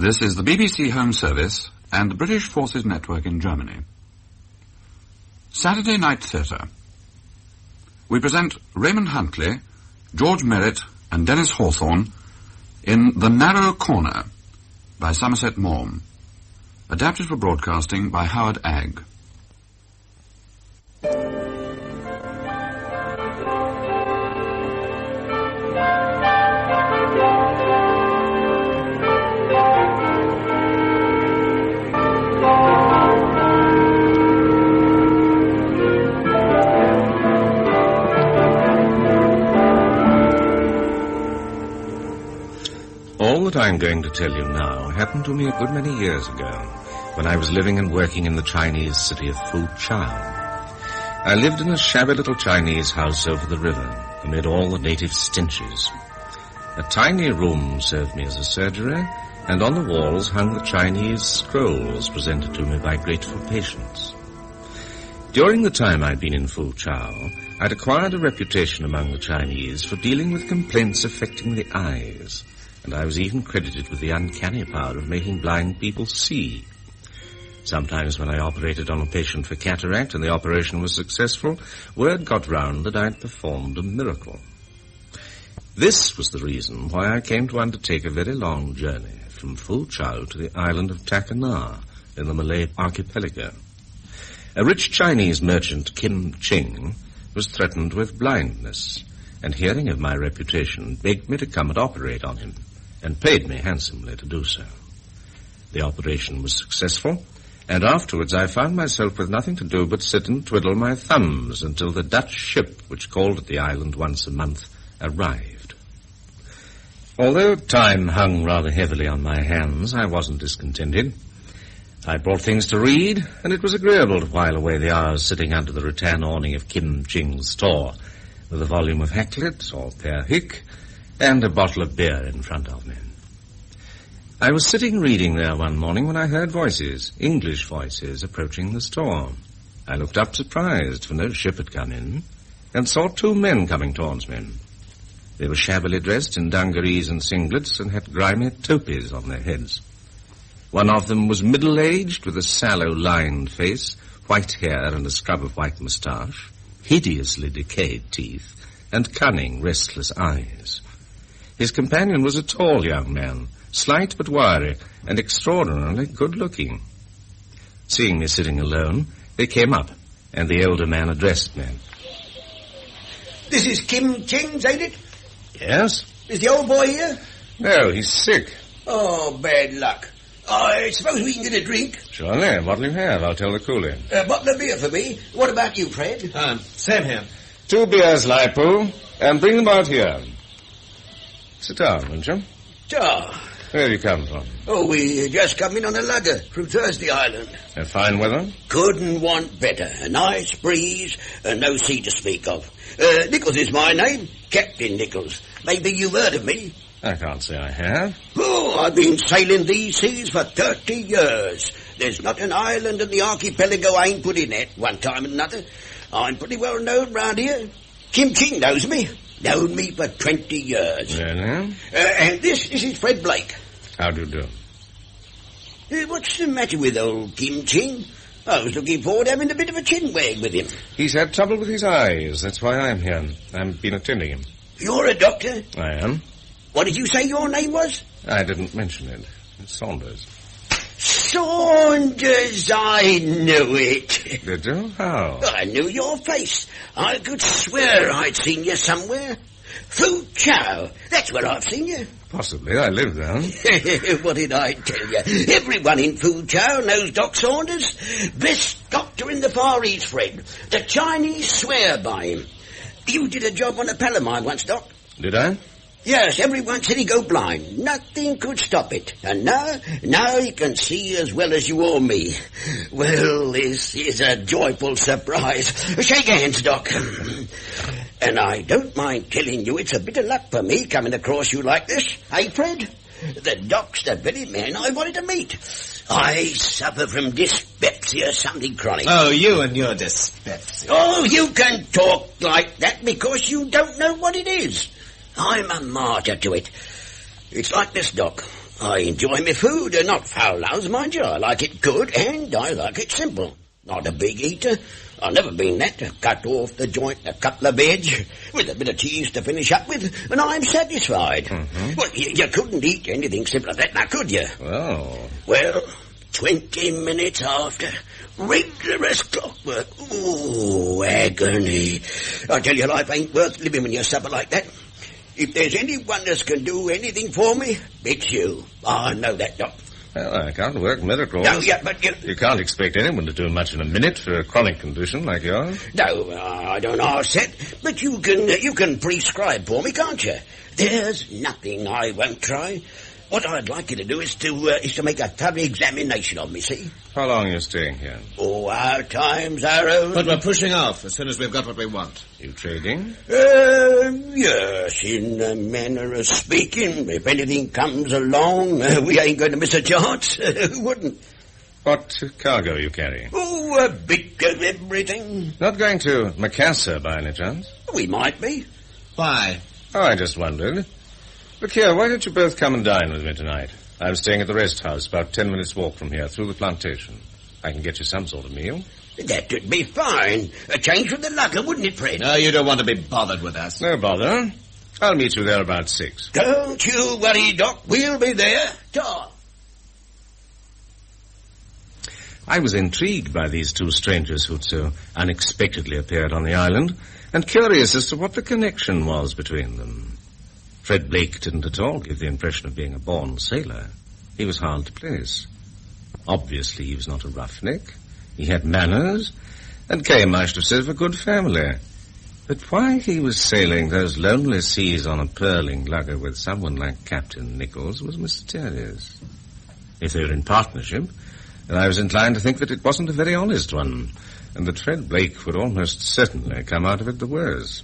This is the BBC Home Service and the British Forces Network in Germany. Saturday Night Theatre. We present Raymond Huntley, George Merritt and Dennis Hawthorne in The Narrow Corner by Somerset Maugham. Adapted for broadcasting by HOWARD AGG. All that I'm going to tell you now happened to me a good many years ago, when I was living and working in the Chinese city of Fuchao. I lived in a shabby little Chinese house over the river, amid all the native stenches. A tiny room served me as a surgery, and on the walls hung the Chinese scrolls presented to me by grateful patients. During the time I'd been in Fuchao, I'd acquired a reputation among the Chinese for dealing with complaints affecting the eyes, and I was even credited with the uncanny power of making blind people see. Sometimes when I operated on a patient for cataract and the operation was successful, word got round that I'd performed a miracle. This was the reason why I came to undertake a very long journey from Fuchao to the island of Takanar in the Malay archipelago. A rich Chinese merchant, Ching, was threatened with blindness, and hearing of my reputation, begged me to come and operate on him, and paid me handsomely to do so. The operation was successful, and afterwards I found myself with nothing to do but sit and twiddle my thumbs until the Dutch ship, which called at the island once a month, arrived. Although time hung rather heavily on my hands, I wasn't discontented. I brought things to read, and it was agreeable to while away the hours sitting under the rattan awning of Kim Ching's store, with a volume of Hakluyt, or Per Hick, and a bottle of beer in front of me. I was sitting reading there one morning when I heard voices, English voices, approaching the store. I looked up surprised, for no ship had come in, and saw two men coming towards me. They were shabbily dressed in dungarees and singlets and had grimy topies on their heads. One of them was middle-aged, with a sallow-lined face, white hair and a scrub of white moustache, hideously decayed teeth, and cunning, restless eyes. His companion was a tall young man, slight but wiry, and extraordinarily good-looking. Seeing me sitting alone, they came up, and the elder man addressed me. This is Kim Ching's, ain't it? Yes? Is the old boy here? No, he's sick. Oh, bad luck. I suppose we can get a drink? Surely. What'll you have? I'll tell the coolie. A bottle of beer for me. What about you, Fred? Same here. 2 beers, Lipo, and bring them out here. Sit down, won't you? Sure. Where have you come from? Oh, we just come in on a lugger from Thursday Island. Fine weather? Couldn't want better. A nice breeze and no sea to speak of. Nichols is my name. Captain Nichols. Maybe you've heard of me. I can't say I have. Oh, I've been sailing these seas for 30 years. There's not an island in the archipelago I ain't put in at one time or another. I'm pretty well known round here. Kim Ching knows me. Known me for 20 years. Really? And this is Fred Blake. How do you do? What's the matter with old Kim Ching? I was looking forward to having a bit of a chin wag with him. He's had trouble with his eyes. That's why I'm here. I've been attending him. You're a doctor? I am. What did you say your name was? I didn't mention it. It's Saunders. Saunders, I knew it. Did you? How? I knew your face. I could swear I'd seen you somewhere. Fuchao, that's where I've seen you. Possibly. I live there. What did I tell you? Everyone in Fuchao knows Doc Saunders. Best doctor in the Far East, Fred. The Chinese swear by him. You did a job on a pal of mine once, Doc. Did I? Yes, everyone said he'd go blind. Nothing could stop it. And now he can see as well as you or me. Well, this is a joyful surprise. Shake hands, Doc. And I don't mind telling you it's a bit of luck for me coming across you like this. Hey, Fred? The Doc's the very man I wanted to meet. I suffer from dyspepsia, something chronic. Oh, you and your dyspepsia. Oh, you can talk like that because you don't know what it is. I'm a martyr to it. It's like this, Doc. I enjoy my food, not foul-house, mind you. I like it good, and I like it simple. Not a big eater. I've never been that. Cut off the joint, a couple of veg, with a bit of cheese to finish up with, and I'm satisfied. Mm-hmm. Well, you couldn't eat anything simpler than that, now, could you? Well, 20 minutes after, rigorous clockwork. Ooh, agony. I tell you, life ain't worth living when you suffer like that. If there's anyone that can do anything for me, it's you. I know that, Doc. Well, I can't work miracles. No, yeah, but you can't expect anyone to do much in a minute for a chronic condition like yours. No, I don't ask that, but you can prescribe for me, can't you? There's nothing I won't try. What I'd like you to do is to make a thorough examination of me, see? How long are you staying here? Oh, our time's our own. But we're pushing off as soon as we've got what we want. You trading? Yes, in a manner of speaking. If anything comes along, we ain't going to miss a chance. Who wouldn't? What cargo are you carrying? Oh, a bit of everything. Not going to Macassar by any chance? We might be. Why? Oh, I just wondered. Look here, why don't you both come and dine with me tonight? I'm staying at the rest house, about 10 minutes' walk from here, through the plantation. I can get you some sort of meal. That would be fine. A change from the lugger, wouldn't it, Fred? No, you don't want to be bothered with us. No bother. I'll meet you there about 6. Don't you worry, Doc. We'll be there. Ta. I was intrigued by these two strangers who'd so unexpectedly appeared on the island, and curious as to what the connection was between them. Fred Blake didn't at all give the impression of being a born sailor. He was hard to place. Obviously, he was not a roughneck. He had manners, and came, I should have said, of a good family. But why he was sailing those lonely seas on a purling lugger with someone like Captain Nichols was mysterious. If they were in partnership, then I was inclined to think that it wasn't a very honest one, and that Fred Blake would almost certainly come out of it the worse.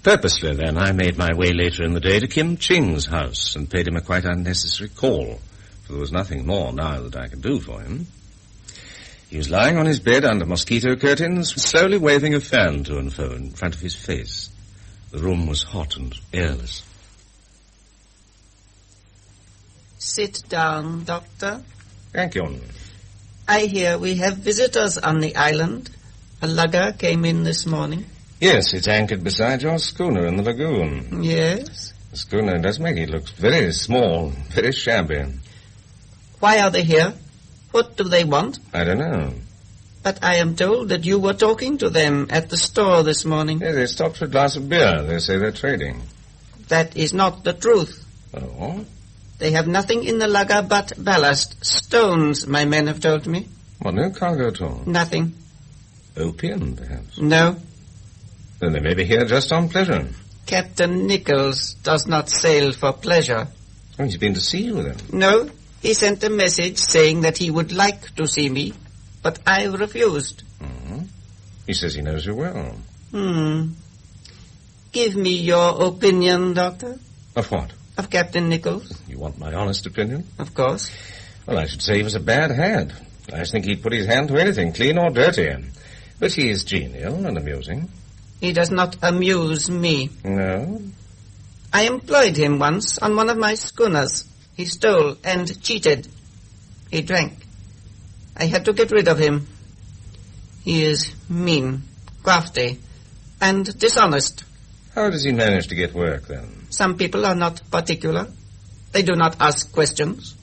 Purposely, then, I made my way later in the day to Kim Ching's house and paid him a quite unnecessary call, for there was nothing more now that I could do for him. He was lying on his bed under mosquito curtains, slowly waving a fan to and fro in front of his face. The room was hot and airless. Sit down, Doctor. Thank you. I hear we have visitors on the island. A lugger came in this morning. Yes, it's anchored beside your schooner in the lagoon. Yes? The schooner does make it look very small, very shabby. Why are they here? What do they want? I don't know. But I am told that you were talking to them at the store this morning. Yeah, they stopped for a glass of beer. They say they're trading. That is not the truth. Oh? They have nothing in the lugger but ballast. Stones, my men have told me. Well, no cargo at all. Nothing. Opium, perhaps? No. Then they may be here just on pleasure. Captain Nichols does not sail for pleasure. Oh, he's been to see you then? No. He sent a message saying that he would like to see me, but I refused. Mm-hmm. He says he knows you well. Give me your opinion, Doctor. Of what? Of Captain Nichols. You want my honest opinion? Of course. Well, I should say he was a bad hand. I think he'd put his hand to anything, clean or dirty. But he is genial and amusing. He does not amuse me. No? I employed him once on one of my schooners. He stole and cheated. He drank. I had to get rid of him. He is mean, crafty, and dishonest. How does he manage to get work, then? Some people are not particular. They do not ask questions.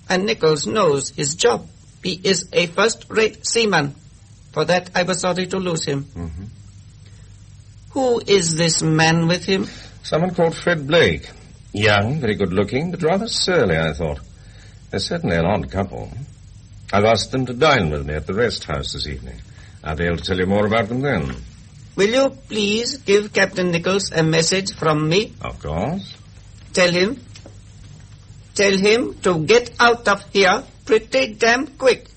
And Nichols knows his job. He is a first-rate seaman. For that, I was sorry to lose him. Mm-hmm. Who is this man with him? Someone called Fred Blake. Young, very good-looking, but rather surly, I thought. They're certainly an odd couple. I've asked them to dine with me at the rest house this evening. I'll be able to tell you more about them then. Will you please give Captain Nichols a message from me? Of course. Tell him to get out of here pretty damn quick.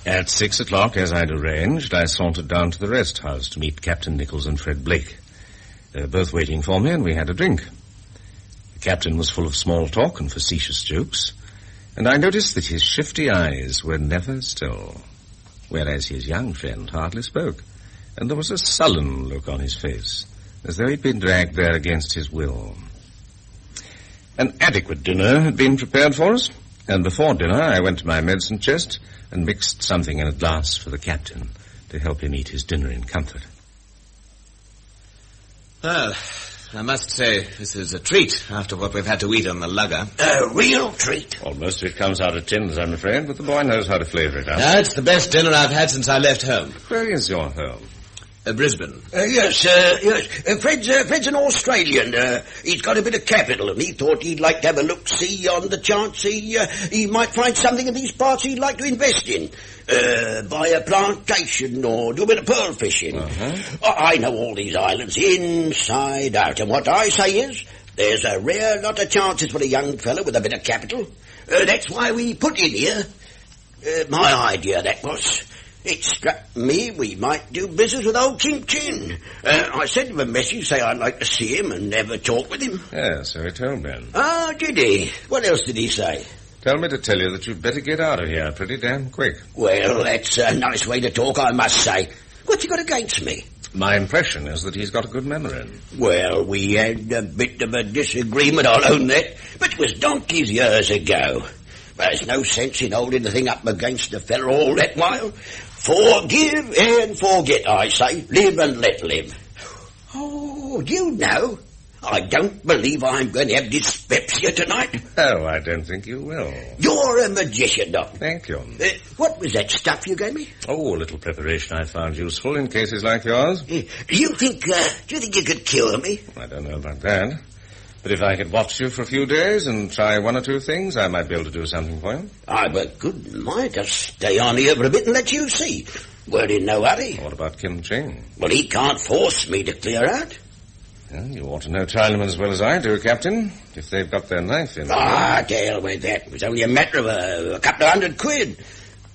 At 6 o'clock, as I'd arranged, I sauntered down to the rest house to meet Captain Nichols and Fred Blake. They were both waiting for me, and we had a drink. The captain was full of small talk and facetious jokes, and I noticed that his shifty eyes were never still, whereas his young friend hardly spoke, and there was a sullen look on his face, as though he'd been dragged there against his will. An adequate dinner had been prepared for us, and before dinner I went to my medicine chest and mixed something in a glass for the captain to help him eat his dinner in comfort. Well, I must say, this is a treat after what we've had to eat on the lugger. A real treat. Well, most of it comes out of tins, I'm afraid, but the boy knows how to flavour it up. That's the best dinner I've had since I left home. Where is your home? Brisbane. Yes. Fred's an Australian. He's got a bit of capital, and he thought he'd like to have a look-see on the chance he might find something in these parts he'd like to invest in. Buy a plantation or do a bit of pearl fishing. I know all these islands inside out, and what I say is there's a rare lot of chances for a young fellow with a bit of capital. That's why we put in here. My idea, that was. It struck me we might do business with old King Ching. I sent him a message, say I'd like to see him and have a talk with him. Yes, so he told me. Ah, did he? What else did he say? Told me to tell you that you'd better get out of here pretty damn quick. Well, that's a nice way to talk, I must say. What's he got against me? My impression is that he's got a good memory. Well, we had a bit of a disagreement, I'll own that, but it was donkeys years ago. There's no sense in holding the thing up against a fella all that while. Forgive and forget, I say. Live and let live. Oh, you know, I don't believe I'm going to have dyspepsia tonight. Oh, I don't think you will. You're a magician, Doc. Thank you. What was that stuff you gave me? Oh, a little preparation I found useful in cases like yours. Do you think you could cure me? I don't know about that. But if I could watch you for a few days and try one or two things, I might be able to do something for you. I've a good mind to stay on here for a bit and let you see. We're in no hurry. What about Kim Ching? Well, he can't force me to clear out. Well, you ought to know Chinamen as well as I do, Captain, if they've got their knife in. Ah, to hell with that. It was only a matter of a couple of £100.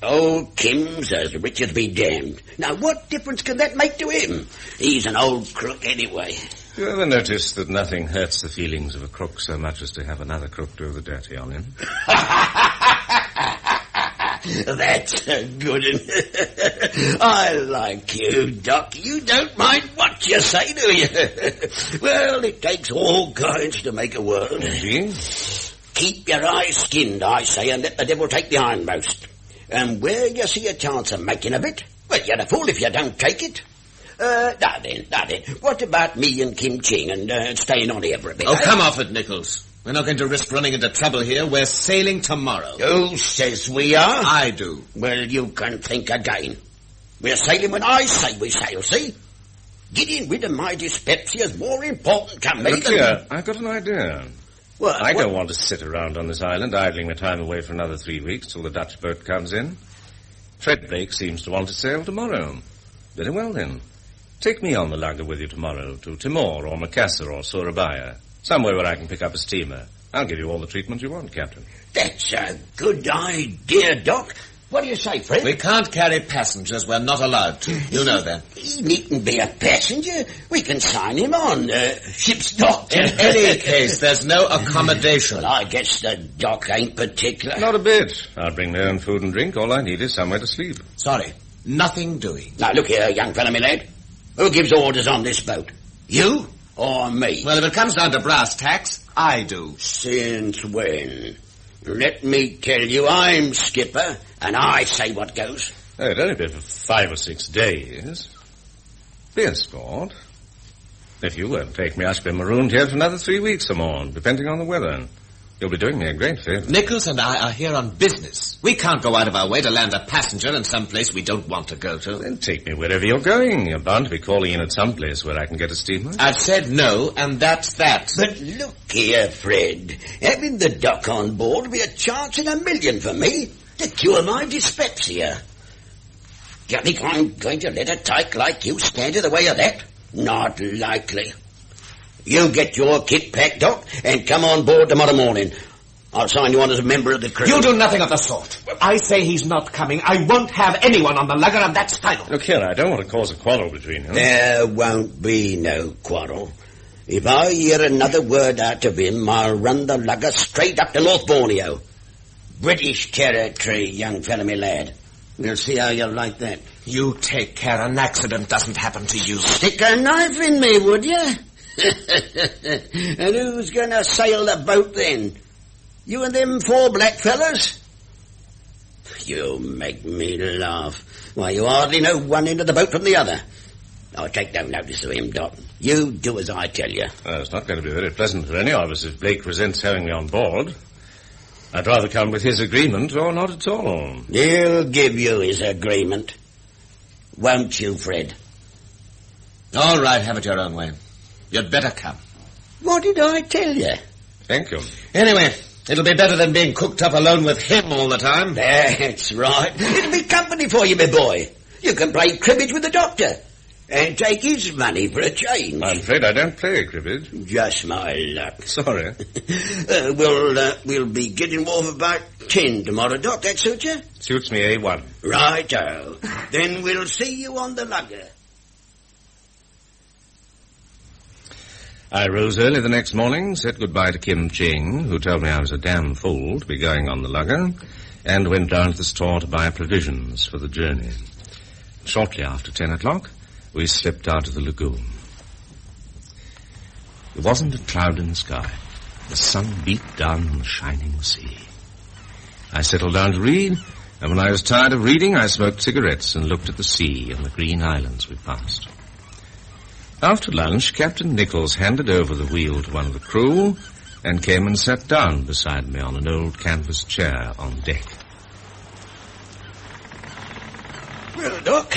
Old Kim's as rich as be damned. Now, what difference can that make to him? He's an old crook anyway. You ever notice that nothing hurts the feelings of a crook so much as to have another crook do the dirty on him? That's a good one. I like you, Doc. You don't mind what you say, do you? Well, it takes all kinds to make a world. Indeed. Keep your eyes skinned, I say, and let the devil take the hindmost. And where you see a chance of making a bit, well, you're a fool if you don't take it. Now then. What about me and Kim Ching and staying on here for a bit? Oh, come off it, Nichols. We're not going to risk running into trouble here. We're sailing tomorrow. Who says we are? I do. Well, you can think again. We're sailing when I say we sail, see? Getting rid of my dyspepsia is more important to me Look here, I've got an idea. Well, I don't want to sit around on this island idling my time away for another 3 weeks till the Dutch boat comes in. Fred Blake seems to want to sail tomorrow. Very well, then. Take me on the lugger with you tomorrow to Timor or Macassar or Surabaya. Somewhere where I can pick up a steamer. I'll give you all the treatment you want, Captain. That's a good idea, Doc. What do you say, Fred? We can't carry passengers. We're not allowed to. You know that. He needn't be a passenger. We can sign him on. Ship's doctor. In any case, there's no accommodation. Well, I guess the doc ain't particular. Not a bit. I'll bring my own food and drink. All I need is somewhere to sleep. Sorry. Nothing doing. Now, look here, young fella, my lad. Who gives orders on this boat? You or me? Well, if it comes down to brass tacks, I do. Since when? Let me tell you, I'm skipper, and I say what goes. Oh, it'd only be for 5 or 6 days. Be a sport. If you won't take me, I shall be marooned here for another 3 weeks or more, depending on the weather. You'll be doing me a great favour. Nichols and I are here on business. We can't go out of our way to land a passenger in some place we don't want to go to. Then take me wherever you're going. You're bound to be calling in at some place where I can get a steamer. I've said no, and that's that. But look here, Fred. Having the doc on board will be a chance in a million for me to cure my dyspepsia. Do you think I'm going to let a tyke like you stand in the way of that? Not likely. You get your kit packed, Doc, and come on board tomorrow morning. I'll sign you on as a member of the crew. You do nothing of the sort. I say he's not coming. I won't have anyone on the lugger of that style. Look here, I don't want to cause a quarrel between you. There won't be no quarrel. If I hear another word out of him, I'll run the lugger straight up to North Borneo. British territory, young fella, me lad. We'll see how you like that. You take care an accident doesn't happen to you. Stick a knife in me, would you? And who's going to sail the boat then? You and them 4 black fellas? You make me laugh. Why, you hardly know one end of the boat from the other. I'll take no notice of him, Doc. You do as I tell you. Well, it's not going to be very pleasant for any of us if Blake resents having me on board. I'd rather come with his agreement or not at all. He'll give you his agreement. Won't you, Fred? All right, have it your own way. You'd better come. What did I tell you? Thank you. Anyway, it'll be better than being cooked up alone with him all the time. That's right. It'll be company for you, my boy. You can play cribbage with the doctor. And take his money for a change. I'm afraid I don't play cribbage. Just my luck. Sorry. We'll be getting off about 10 tomorrow, Doc. That suit you? Suits me A1. Righto. Then we'll see you on the lugger. I rose early the next morning, said goodbye to Kim Ching, who told me I was a damn fool to be going on the lugger, and went down to the store to buy provisions for the journey. Shortly after 10 o'clock, we slipped out of the lagoon. There wasn't a cloud in the sky. The sun beat down on the shining sea. I settled down to read, and when I was tired of reading, I smoked cigarettes and looked at the sea and the green islands we passed. After lunch, Captain Nichols handed over the wheel to one of the crew and came and sat down beside me on an old canvas chair on deck. Well, Doc,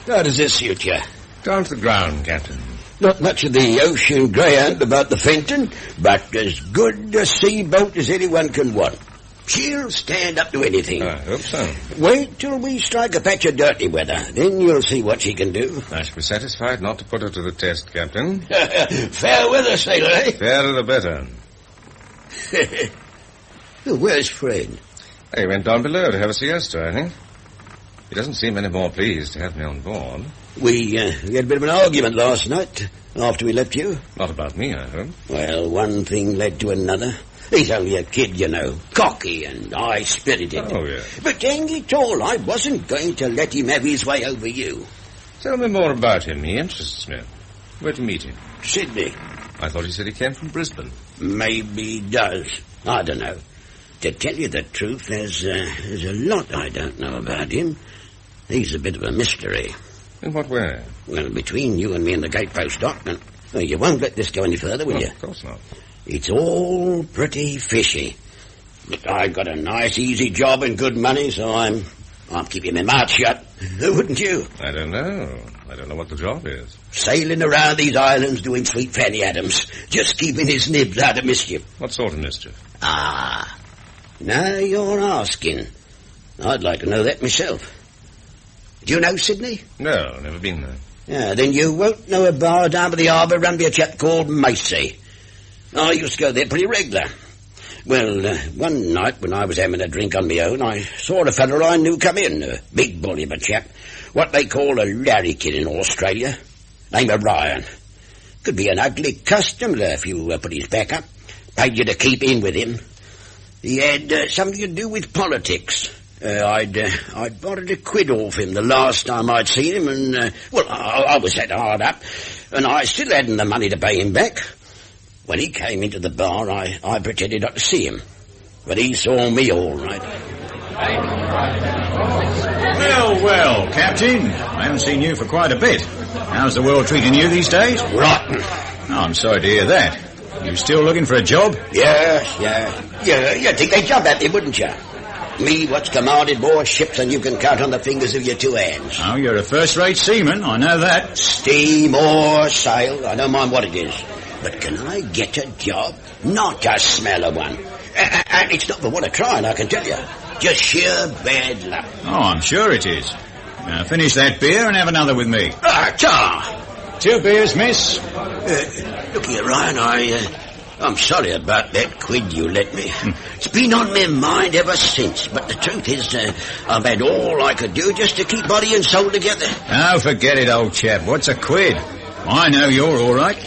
how does this suit you? Down to the ground, Captain. Not much of the ocean greyhound about the Fenton, but as good a sea boat as anyone can want. She'll stand up to anything. I hope so. Wait till we strike a patch of dirty weather. Then you'll see what she can do. I shall be satisfied not to put her to the test, Captain. Fair weather, sailor, eh? Fairer the better. Where's Fred? He went down below to have a siesta, I think. He doesn't seem any more pleased to have me on board. We had a bit of an argument last night after we left you. Not about me, I hope. Well, one thing led to another. He's only a kid, you know, cocky and high-spirited. Oh, yeah. But dang it all, I wasn't going to let him have his way over you. Tell me more about him. He interests me. Where'd you meet him? Sydney. I thought he said he came from Brisbane. Maybe he does. I don't know. To tell you the truth, there's a lot I don't know about him. He's a bit of a mystery. In what way? Well, between you and me and the gatepost, Doc, you won't let this go any further, will you? Of course not. It's all pretty fishy. But I've got a nice, easy job and good money, so I'm keeping my mouth shut. Wouldn't you? I don't know. I don't know what the job is. Sailing around these islands doing sweet Fanny Adams, just keeping his nibs out of mischief. What sort of mischief? Ah, now you're asking. I'd like to know that myself. Do you know Sydney? No, never been there. Yeah, then you won't know a bar down by the harbour run by a chap called Macy. I used to go there pretty regular. Well, one night when I was having a drink on my own, I saw a fellow I knew come in, a big bully of a chap, what they call a larrikin in Australia, named Ryan. Could be an ugly customer if you put his back up. Paid you to keep in with him. He had something to do with politics. I'd borrowed £1 off him the last time I'd seen him, and, I was that hard up, and I still hadn't the money to pay him back. When he came into the bar, I pretended not to see him, but he saw me all right. Well, Captain, I haven't seen you for quite a bit. How's the world treating you these days? Rotten. Oh, I'm sorry to hear that. You still looking for a job? Yes. You'd think they'd jump at me, wouldn't you? Me, what's commanded more ships than you can count on the fingers of your two hands. Oh, you're a first-rate seaman, I know that. Steam or sail, I don't mind what it is. But can I get a job? Not a smeller one. And it's not for want of trying, I can tell you. Just sheer bad luck. Oh, I'm sure it is. Now, finish that beer and have another with me. Ta! 2 beers, miss. Look here, Ryan, I'm sorry about that £1 you let me. It's been on my mind ever since, but the truth is, I've had all I could do just to keep body and soul together. Oh, forget it, old chap. What's £1? I know you're all right.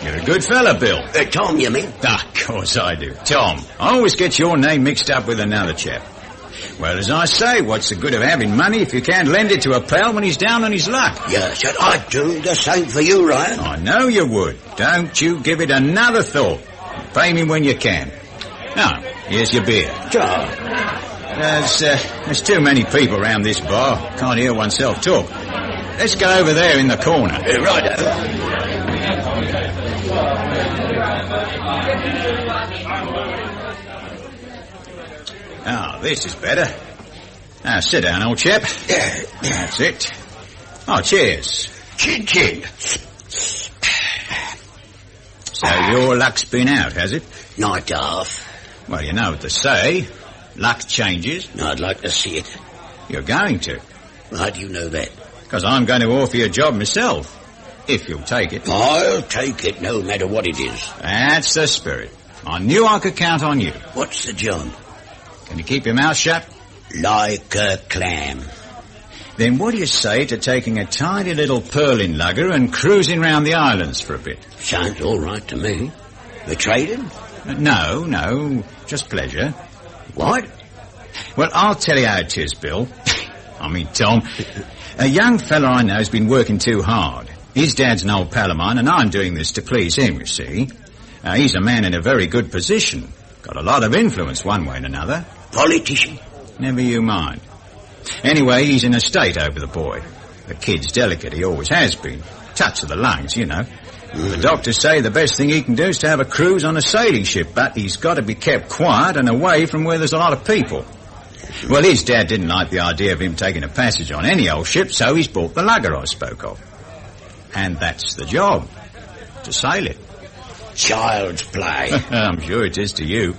You're a good fella, Bill. Tom, you mean? Ah, of course I do. Tom. I always get your name mixed up with another chap. Well, as I say, what's the good of having money if you can't lend it to a pal when he's down on his luck? Yes, and I'd do the same for you, Ryan. I know you would. Don't you give it another thought. Pay me when you can. Now, here's your beer. Sure. There's too many people around this bar. Can't hear oneself talk. Let's go over there in the corner. Righto. Ah, this is better. Now, sit down, old chap. That's it. Oh, cheers. Chin, chin. So your luck's been out, has it? Night off. Well, you know what they say. Luck changes. I'd like to see it. You're going to. How do you know that? Because I'm going to offer you a job myself. If you'll take it. I'll take it, no matter what it is. That's the spirit. I knew I could count on you. What's the job? Can you keep your mouth shut? Like a clam. Then what do you say to taking a tiny little pearling lugger and cruising round the islands for a bit? Sounds all right to me. The trading? No, just pleasure. What? Well, I'll tell you how it is, Bill. Tom. A young fella I know's been working too hard. His dad's an old pal of mine, and I'm doing this to please him, you see. He's a man in a very good position. Got a lot of influence one way and another. Politician? Never you mind. Anyway, he's in a state over the boy. The kid's delicate, he always has been. Touch of the lungs, you know. The doctors say the best thing he can do is to have a cruise on a sailing ship, but he's got to be kept quiet and away from where there's a lot of people. Well, his dad didn't like the idea of him taking a passage on any old ship, so he's bought the lugger I spoke of. And that's the job. To sail it. Child's play. I'm sure it is to you.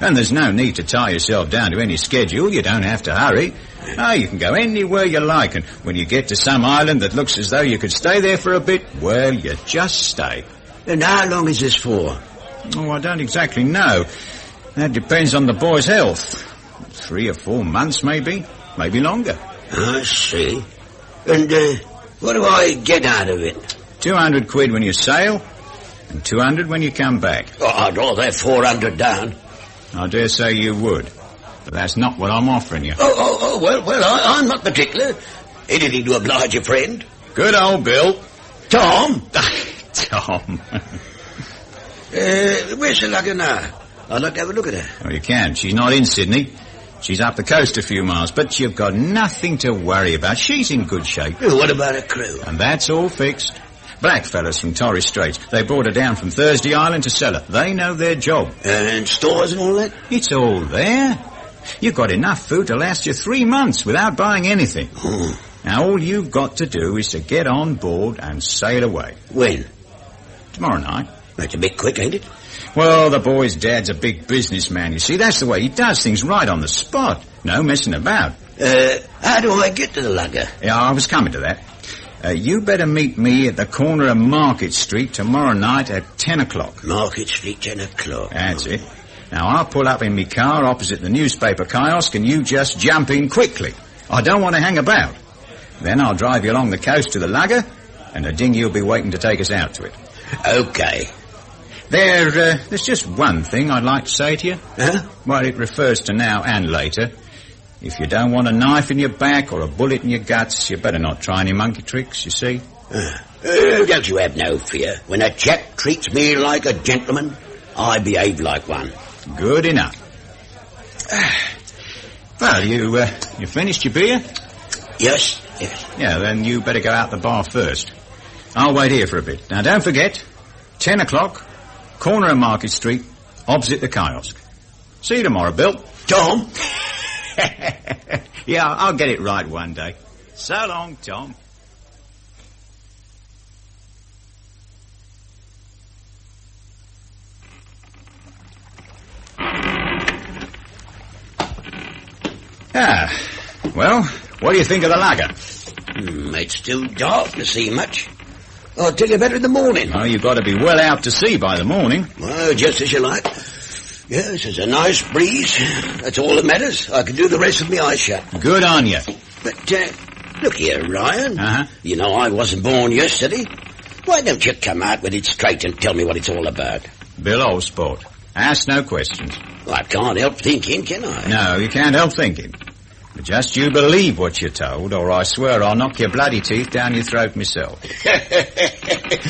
And there's no need to tie yourself down to any schedule. You don't have to hurry. No, you can go anywhere you like, and when you get to some island that looks as though you could stay there for a bit, well, you just stay. And how long is this for? Oh, I don't exactly know. That depends on the boy's health. 3 or 4 months, maybe longer. I see. And what do I get out of it? 200 quid when you sail, and 200 when you come back. Oh, I'd rather have 400 down. I dare say you would, but that's not what I'm offering you. Well, I'm not particular. Anything to oblige a friend. Good old Bill. Tom? Tom. Where's the lugger now? I'd like to have a look at her. Oh, you can. She's not in Sydney. She's up the coast a few miles, but you've got nothing to worry about. She's in good shape. What about her crew? And that's all fixed. Black fellas from Torres Straits. They brought her down from Thursday Island to sell her. They know their job. And stores and all that? It's all there. You've got enough food to last you 3 months without buying anything. Now, all you've got to do is to get on board and sail away. When? Tomorrow night. That's a bit quick, ain't it? Well, the boy's dad's a big businessman, you see. That's the way he does things, right on the spot. No messing about. How do I get to the lugger? Yeah, I was coming to that. You better meet me at the corner of Market Street tomorrow night at 10 o'clock. Market Street, 10 o'clock. That's it. Now, I'll pull up in my car opposite the newspaper kiosk and you just jump in quickly. I don't want to hang about. Then I'll drive you along the coast to the lugger and the dinghy will be waiting to take us out to it. Okay. There's just one thing I'd like to say to you. Huh? Well, it refers to now and later. If you don't want a knife in your back or a bullet in your guts, you better not try any monkey tricks, you see. Don't you have no fear. When a chap treats me like a gentleman, I behave like one. Good enough. Well, you finished your beer? Yes. Yeah, then you better go out the bar first. I'll wait here for a bit. Now, don't forget, 10 o'clock, corner of Market Street, opposite the kiosk. See you tomorrow, Bill. Tom? Yeah, I'll get it right one day. So long, Tom. Well, what do you think of the lugger? It's too dark to see much. I'll tell you better in the morning. Oh, you've got to be well out to sea by the morning. Well, just as you like. Yes, there's a nice breeze. That's all that matters. I can do the rest with my eyes shut. Good on you. But, look here, Ryan. Uh-huh. You know I wasn't born yesterday. Why don't you come out with it straight and tell me what it's all about? Bill, old sport. Ask no questions. Well, I can't help thinking, can I? No, you can't help thinking. But just you believe what you're told, or I swear I'll knock your bloody teeth down your throat myself.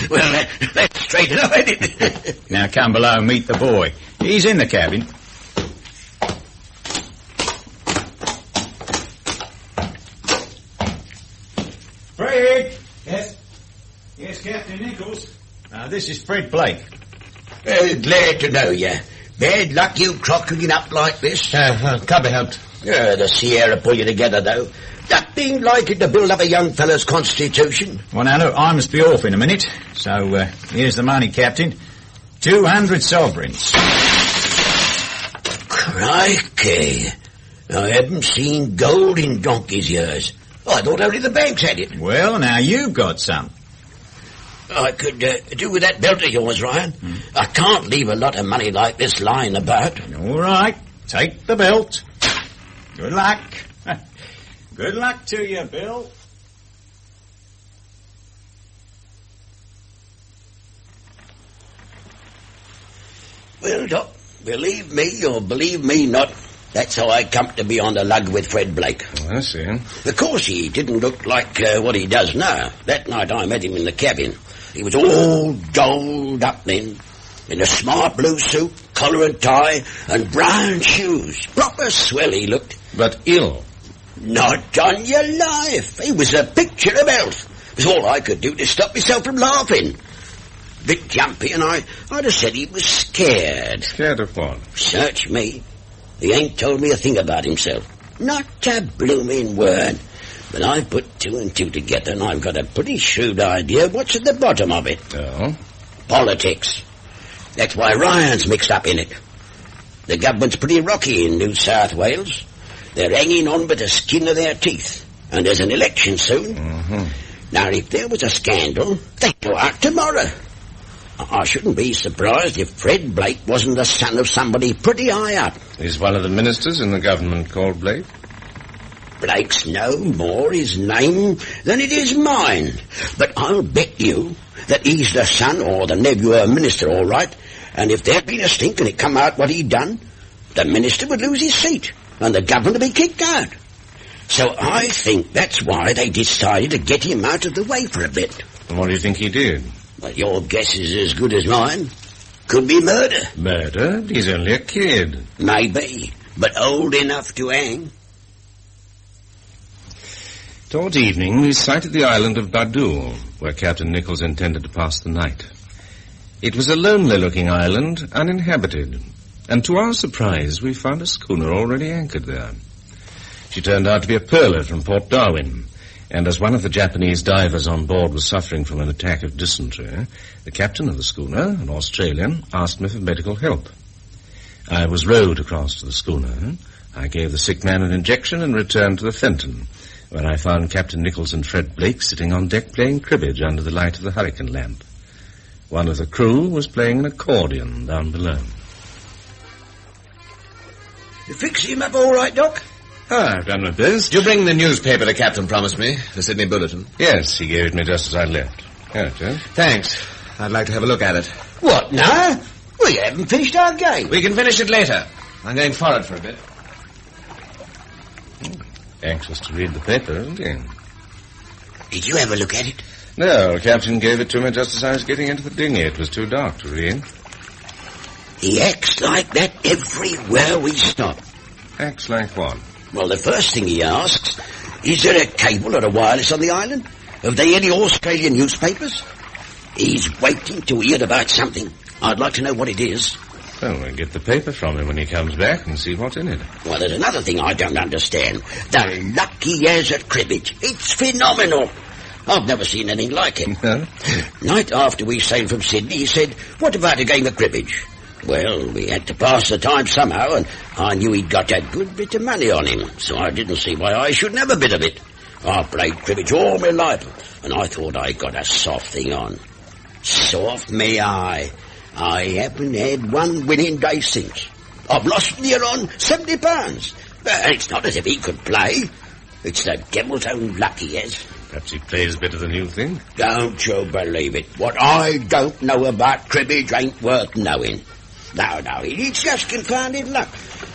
Well, let's straighten up, ain't it? Now come below and meet the boy. He's in the cabin. Fred! Yes? Yes, Captain Nichols. This is Fred Blake. Glad to know you. Bad luck you crocketing up like this. Can't be helped. The Sierra pull you together, though. Nothing like it to build up a young fellow's constitution. Well, now, look, I must be off in a minute. So, here's the money, Captain. 200 sovereigns. Crikey. I haven't seen gold in donkey's years. I thought only the banks had it. Well, now you've got some. I could do with that belt of yours, Ryan. I can't leave a lot of money like this lying about. All right. Take the belt. Good luck. Good luck to you, Bill. Well, Doc, believe me or believe me not, that's how I come to be on the lug with Fred Blake. Oh, I see. Of course, he didn't look like what he does now. That night I met him in the cabin. He was all dolled up then, in a smart blue suit, collar and tie, and brown shoes. Proper swell he looked. But ill. Not on your life. He was a picture of health. It was all I could do to stop myself from laughing. Bit jumpy, and I'd have said he was scared. Scared of what? Search me. He ain't told me a thing about himself. Not a blooming word. But I put two and two together, and I've got a pretty shrewd idea what's at the bottom of it. Oh? Politics. That's why Ryan's mixed up in it. The government's pretty rocky in New South Wales. They're hanging on by the skin of their teeth. And there's an election soon. Now, if there was a scandal, they'd go out tomorrow. I shouldn't be surprised if Fred Blake wasn't the son of somebody pretty high up. Is one of the ministers in the government called Blake? Blake's no more his name than it is mine. But I'll bet you that he's the son or the nephew of a minister, all right. And if there'd been a stink and it come out what he'd done, the minister would lose his seat and the governor be kicked out. So I think that's why they decided to get him out of the way for a bit. And what do you think he did? Well, your guess is as good as mine. Could be murder. Murder? He's only a kid. Maybe, but old enough to hang. Towards evening, we sighted the island of Badul, where Captain Nichols intended to pass the night. It was a lonely-looking island, uninhabited, and to our surprise, we found a schooner already anchored there. She turned out to be a pearler from Port Darwin, and as one of the Japanese divers on board was suffering from an attack of dysentery, the captain of the schooner, an Australian, asked me for medical help. I was rowed across to the schooner. I gave the sick man an injection and returned to the Fenton, where I found Captain Nichols and Fred Blake sitting on deck playing cribbage under the light of the hurricane lamp. One of the crew was playing an accordion down below. You fix him up all right, Doc? I've done my best. Did you bring the newspaper the captain promised me, the Sydney Bulletin? Yes, he gave it me just as I left. Here it is. Thanks. I'd like to have a look at it. What, now? We haven't finished our game. We can finish it later. I'm going forward for a bit. Anxious to read the paper, isn't he? Did you have a look at it? No, the captain gave it to me just as I was getting into the dinghy. It was too dark to read. He acts like that everywhere we stop. Acts like what? Well, the first thing he asks, is there a cable or a wireless on the island? Have they any Australian newspapers? He's waiting to hear about something. I'd like to know what it is. Well, we'll get the paper from him when he comes back and see what's in it. Well, there's another thing I don't understand. The luck he has at cribbage. It's phenomenal. I've never seen anything like it. No? Night after we sailed from Sydney, he said, what about a game of cribbage? Well, we had to pass the time somehow, and I knew he'd got a good bit of money on him, so I didn't see why I shouldn't have a bit of it. I've played cribbage all my life, and I thought I got a soft thing on. Soft me eye. I haven't had one winning day since. I've lost near on £70. And it's not as if he could play. It's the devil's own luck he has. Perhaps he plays a bit of the new thing. Don't you believe it. What I don't know about cribbage ain't worth knowing. No, it's just confounded luck.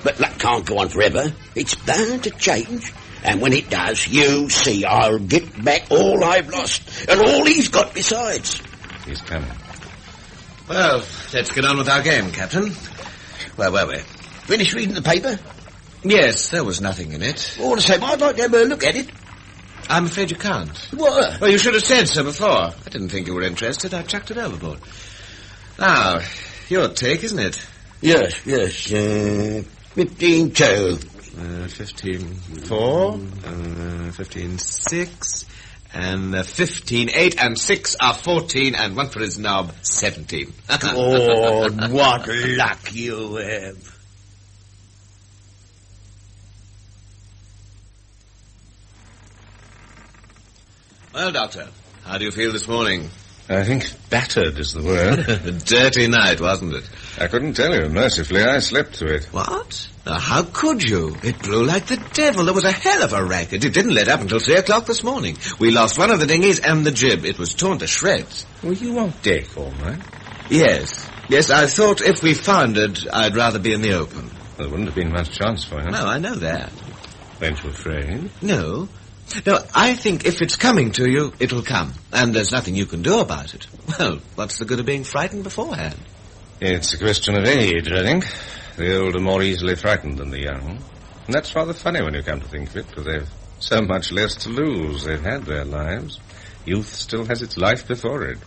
But luck can't go on forever. It's bound to change. And when it does, you see I'll get back all I've lost, and all he's got besides. He's coming. Well, let's get on with our game, Captain. Where were we? Finished reading the paper? Yes, there was nothing in it. All the same, I'd like to have a look at it. I'm afraid you can't. What? Well, you should have said so before. I didn't think you were interested. I chucked it overboard. Now, your take, isn't it? Yes. 15-2. 15-4, 15-6, and 15-8, and 6 are 14, and 1 for his knob, 17. God, what luck you have. Well, Doctor, how do you feel this morning? I think battered is the word. A dirty night, wasn't it? I couldn't tell you. Mercifully, I slept through it. What? Now, how could you? It blew like the devil. There was a hell of a racket. It didn't let up until 3 o'clock this morning. We lost one of the dinghies and the jib. It was torn to shreds. Were you on deck all night? Yes, I thought if we foundered, I'd rather be in the open. There wouldn't have been much chance for you. No, I know that. Weren't you afraid? No, I think if it's coming to you, it'll come. And there's nothing you can do about it. Well, what's the good of being frightened beforehand? It's a question of age, I think. The old are more easily frightened than the young. And that's rather funny when you come to think of it, because they've so much less to lose. They've had their lives. Youth still has its life before it.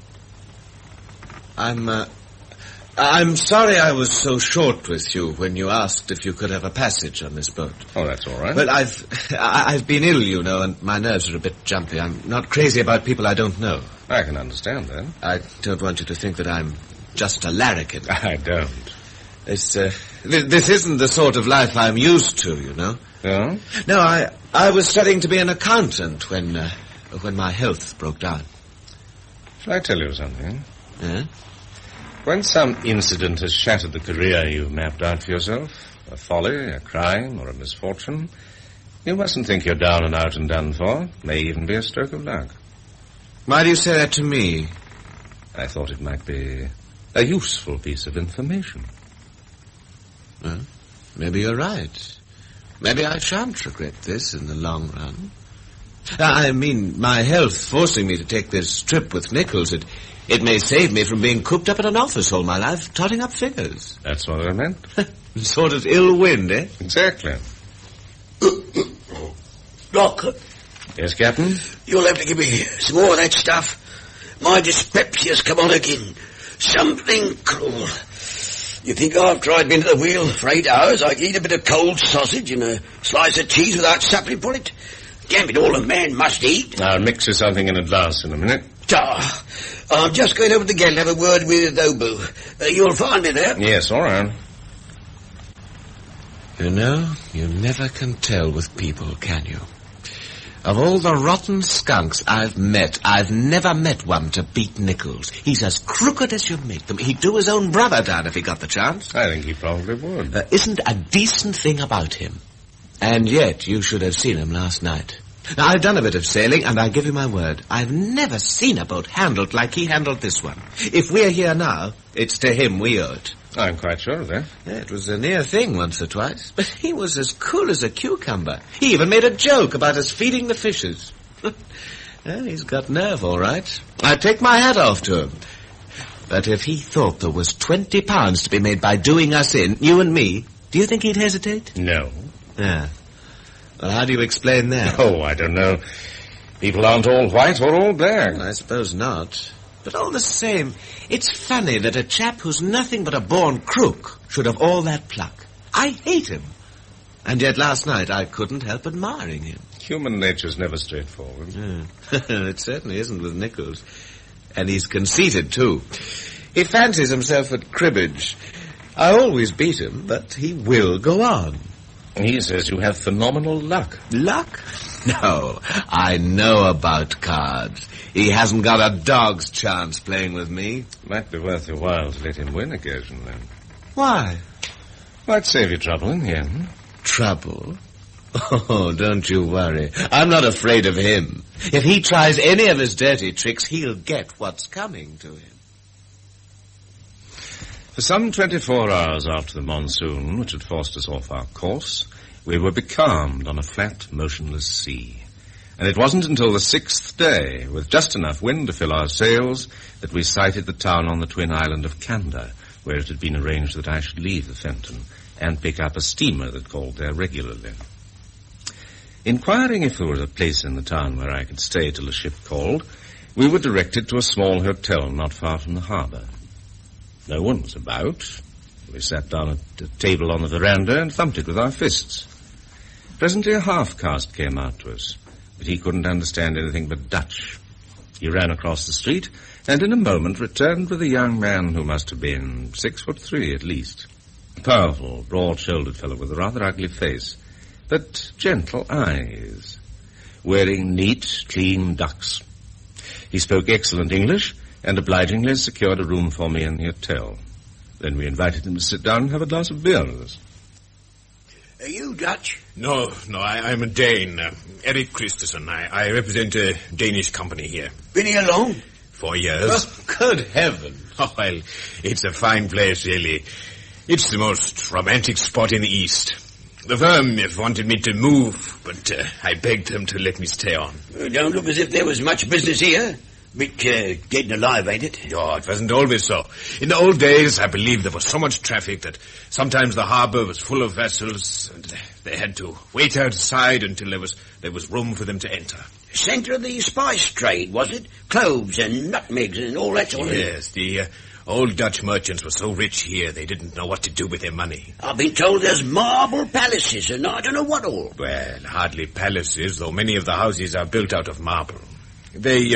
I'm sorry I was so short with you when you asked if you could have a passage on this boat. Oh, that's all right. Well, I've been ill, you know, and my nerves are a bit jumpy. I'm not crazy about people I don't know. I can understand that. I don't want you to think that I'm just a larrikin. I don't. This isn't the sort of life I'm used to, you know. No? No, I was studying to be an accountant when my health broke down. Shall I tell you something? Yeah? When some incident has shattered the career you've mapped out for yourself, a folly, a crime, or a misfortune, you mustn't think you're down and out and done for. It may even be a stroke of luck. Why do you say that to me? I thought it might be a useful piece of information. Well, maybe you're right. Maybe I shan't regret this in the long run. I mean, my health forcing me to take this trip with Nichols, it may save me from being cooped up in an office all my life, totting up figures. That's what I meant. Sort of ill wind, eh? Exactly. Doc. Yes, Captain? You'll have to give me some more of that stuff. My dyspepsia's come on again. Something cruel. You think after I'd been at the wheel for 8 hours, I could eat a bit of cold sausage and a slice of cheese without suffering for it? Damn it, all a man must eat. I'll mix you something in advance in a minute. I'm just going over to the galley to have a word with Obu. You'll find me there. Yes, all right. You know, you never can tell with people, can you? Of all the rotten skunks I've met, I've never met one to beat Nichols. He's as crooked as you make them. He'd do his own brother down if he got the chance. I think he probably would. There isn't a decent thing about him. And yet you should have seen him last night. Now, I've done a bit of sailing, and I give you my word, I've never seen a boat handled like he handled this one. If we're here now, it's to him we owe it. I'm quite sure of that. Yeah, it was a near thing once or twice, but he was as cool as a cucumber. He even made a joke about us feeding the fishes. Well, he's got nerve, all right. I take my hat off to him. But if he thought there was £20 to be made by doing us in, you and me, do you think he'd hesitate? No. Yeah. Well, how do you explain that? Oh, I don't know. People aren't all white or all black. I suppose not. But all the same, it's funny that a chap who's nothing but a born crook should have all that pluck. I hate him. And yet last night I couldn't help admiring him. Human nature's never straightforward. It certainly isn't with Nichols. And he's conceited, too. He fancies himself at cribbage. I always beat him, but he will go on. He says you have phenomenal luck. Luck? No, I know about cards. He hasn't got a dog's chance playing with me. Might be worth your while to let him win occasionally. Why? Might save you trouble in the end. Trouble? Oh, don't you worry. I'm not afraid of him. If he tries any of his dirty tricks, he'll get what's coming to him. For some 24 hours after the monsoon, which had forced us off our course, we were becalmed on a flat, motionless sea. And it wasn't until the 6th day, with just enough wind to fill our sails, that we sighted the town on the twin island of Canda, where it had been arranged that I should leave the Fenton and pick up a steamer that called there regularly. Inquiring if there was a place in the town where I could stay till the ship called, we were directed to a small hotel not far from the harbour. No one was about. We sat down at a table on the veranda and thumped it with our fists. Presently a half-caste came out to us, but he couldn't understand anything but Dutch. He ran across the street and in a moment returned with a young man who must have been 6'3" at least. A powerful, broad-shouldered fellow with a rather ugly face, but gentle eyes, wearing neat, clean ducks. He spoke excellent English and obligingly secured a room for me in the hotel. Then we invited him to sit down and have a glass of beer with us. Are you Dutch? No, I'm a Dane. Erik Christessen. I represent a Danish company here. Been here long? 4 years. Oh, good heavens. Oh, well, it's a fine place, really. It's the most romantic spot in the East. The firm wanted me to move, but I begged them to let me stay on. Don't look as if there was much business here. Bit dead and alive, ain't it? Oh, it wasn't always so. In the old days, I believe there was so much traffic that sometimes the harbour was full of vessels, and they had to wait outside until there was room for them to enter. Centre of the spice trade, was it? Cloves and nutmegs and all that sort of thing? Yes, the old Dutch merchants were so rich here, they didn't know what to do with their money. I've been told there's marble palaces and I don't know what all. Well, hardly palaces, though many of the houses are built out of marble. They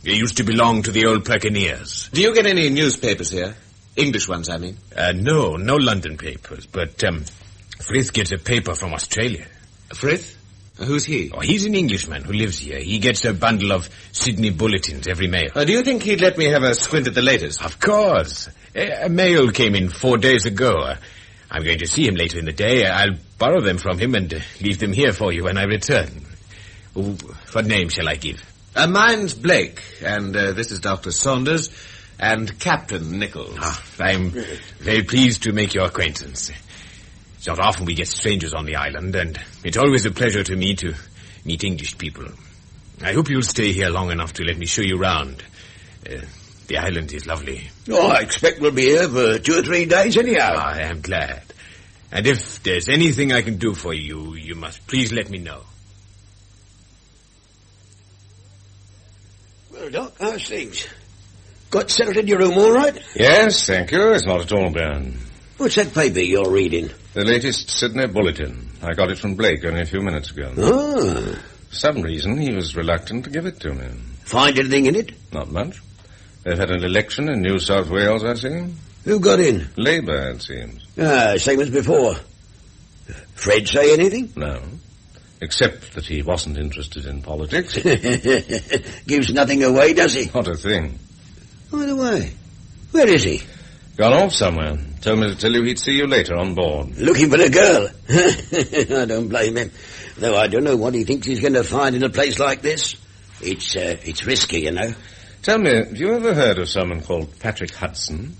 used to belong to the old Buccaneers. Do you get any newspapers here? English ones, I mean. No London papers, but Frith gets a paper from Australia. Frith? Who's he? Oh, he's an Englishman who lives here. He gets a bundle of Sydney bulletins every mail. Do you think he'd let me have a squint at the latest? Of course. A mail came in 4 days ago. I'm going to see him later in the day. I'll borrow them from him and leave them here for you when I return. What name shall I give? Mine's Blake, and this is Dr. Saunders, and Captain Nichols. I'm very pleased to make your acquaintance. It's not often we get strangers on the island, and it's always a pleasure to me to meet English people. I hope you'll stay here long enough to let me show you round. The island is lovely. Oh, I expect we'll be here for 2 or 3 days anyhow. I am glad. And if there's anything I can do for you, you must please let me know. Well, Doc, how's things? Got settled in your room all right? Yes, thank you. It's not at all bad. What's that paper you're reading? The latest Sydney Bulletin. I got it from Blake only a few minutes ago. Oh. For some reason, he was reluctant to give it to me. Find anything in it? Not much. They've had an election in New South Wales, I see. Who got in? Labour, it seems. Same as before. Fred say anything? No. Except that he wasn't interested in politics. Gives nothing away, does he? Not a thing. By the way, where is he? Gone off somewhere. Told me to tell you he'd see you later on board. Looking for a girl. I don't blame him. Though I don't know what he thinks he's going to find in a place like this. It's risky, you know. Tell me, have you ever heard of someone called Patrick Hudson?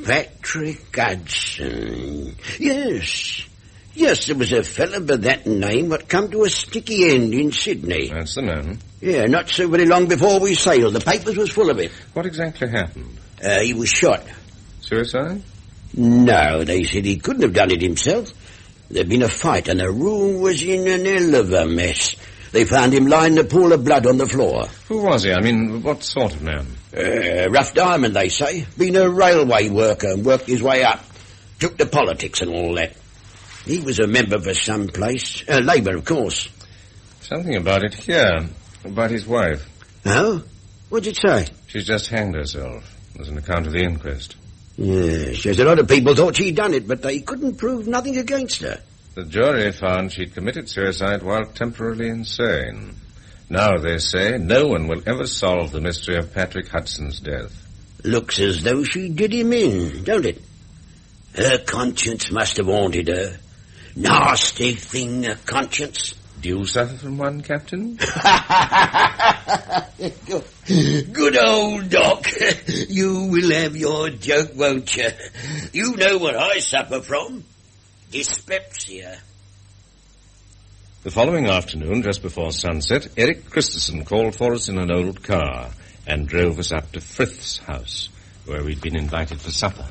Patrick Hudson. Yes. Yes, there was a fellow by that name that come to a sticky end in Sydney. That's the man. Yeah, not so very long before we sailed. The papers was full of it. What exactly happened? He was shot. Suicide? No, they said he couldn't have done it himself. There'd been a fight and the room was in an hell of a mess. They found him lying in a pool of blood on the floor. Who was he? I mean, what sort of man? Rough diamond, they say. Been a railway worker and worked his way up. Took to politics and all that. He was a member for some place. Labour, of course. Something about it here. About his wife. Oh? What'd it say? She's just hanged herself. There's an account of the inquest. Yes, there's a lot of people thought she'd done it, but they couldn't prove nothing against her. The jury found she'd committed suicide while temporarily insane. Now, they say, no one will ever solve the mystery of Patrick Hudson's death. Looks as though she did him in, don't it? Her conscience must have haunted her. Nasty thing, a conscience. Do you suffer from one, Captain? Good old Doc. You will have your joke, won't you? You know what I suffer from. Dyspepsia. The following afternoon, just before sunset, Erik Christessen called for us in an old car and drove us up to Frith's house, where we'd been invited for supper.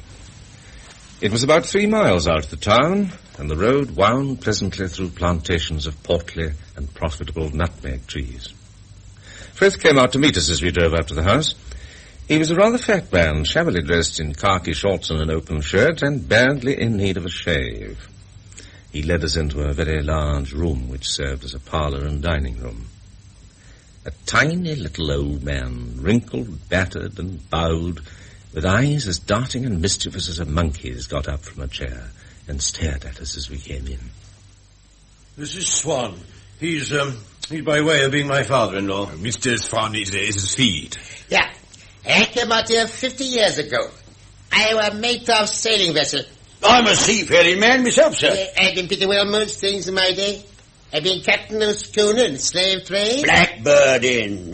It was about 3 miles out of the town, and the road wound pleasantly through plantations of portly and profitable nutmeg trees. Frith came out to meet us as we drove up to the house. He was a rather fat man, shabbily dressed in khaki shorts and an open shirt, and badly in need of a shave. He led us into a very large room which served as a parlour and dining room. A tiny little old man, wrinkled, battered, and bowed, with eyes as darting and mischievous as a monkey's, got up from a chair and stared at us as we came in. This is Swan. He's by way of being my father-in-law. Mr. Swan is his feed. Yeah. I came out here 50 years ago. I was mate of sailing vessel. I'm a seafaring man myself, sir. I've been pretty well most things in my day. I've been captain of schooner in slave trade. Blackbirding.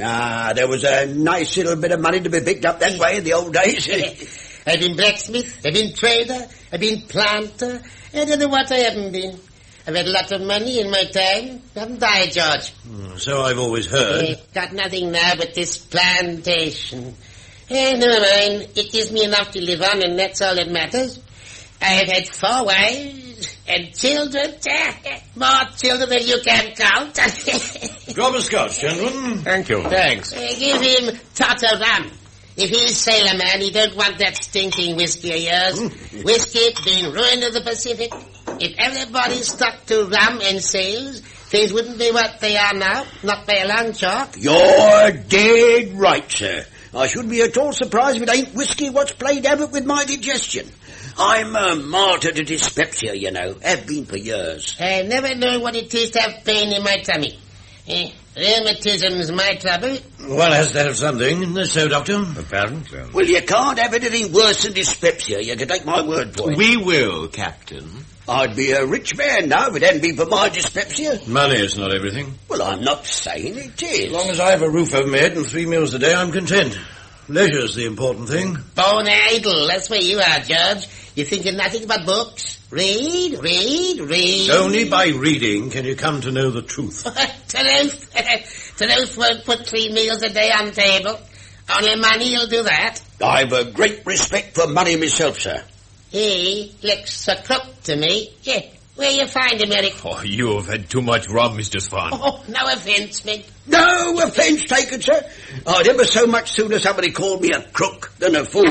There was a nice little bit of money to be picked up that way in the old days. I've been blacksmith, I've been trader, I've been planter. I don't know what I haven't been. I've had a lot of money in my time. Haven't I, George? So I've always heard. Got nothing now but this plantation. Never mind. It gives me enough to live on, and that's all that matters. I've had 4 wives and children. More children than you can count. Grab a scotch, gentlemen. Thank you. Thanks. Give him Tata rum. If he's sailor man, he don't want that stinking whiskey of yours. Whiskey being ruined in the Pacific. If everybody stuck to rum and sails, things wouldn't be what they are now. Not by a long chalk. You're dead right, sir. I shouldn't be at all surprised if it ain't whiskey what's played havoc with my digestion. I'm a martyr to dyspepsia, you know. Have been for years. I never know what it is to have pain in my tummy. Rheumatism's my trouble. One has to have something, isn't it so, Doctor? Apparently. Well, you can't have anything worse than dyspepsia. You can take my word for it. We will, Captain. I'd be a rich man now if it hadn't been for my dyspepsia. Money is not everything. Well, I'm not saying it is. As long as I have a roof over my head and 3 meals a day, I'm content. Leisure's the important thing. Born idle, that's where you are, George. You think of nothing but books. Read. Only by reading can you come to know the truth. Toulouse won't put 3 meals a day on table. Only money will do that. I've a great respect for money myself, sir. He looks a crook to me. Yeah. Where you find him, Erik? Oh, you have had too much rum, Mr. Swan. Oh, no offence, Mick. No offence taken, sir. I'd ever so much sooner somebody called me a crook than a fool.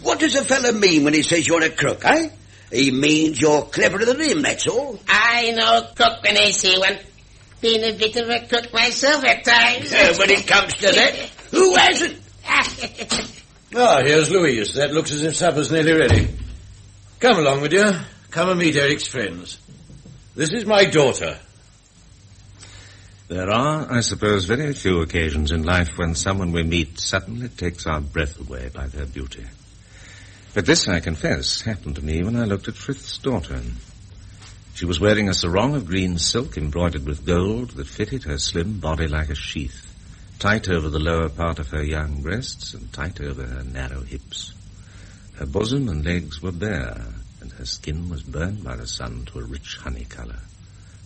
What does a fellow mean when he says you're a crook, eh? He means you're cleverer than him, that's all. I know a crook when I see one. Been a bit of a crook myself at times. When it comes to that, who hasn't? Here's Louise. That looks as if supper's nearly ready. Come along with you. Come and meet Erik's friends. This is my daughter. There are, I suppose, very few occasions in life when someone we meet suddenly takes our breath away by their beauty. But this, I confess, happened to me when I looked at Frith's daughter. She was wearing a sarong of green silk embroidered with gold that fitted her slim body like a sheath, tight over the lower part of her young breasts and tight over her narrow hips. Her bosom and legs were bare, and her skin was burned by the sun to a rich honey colour.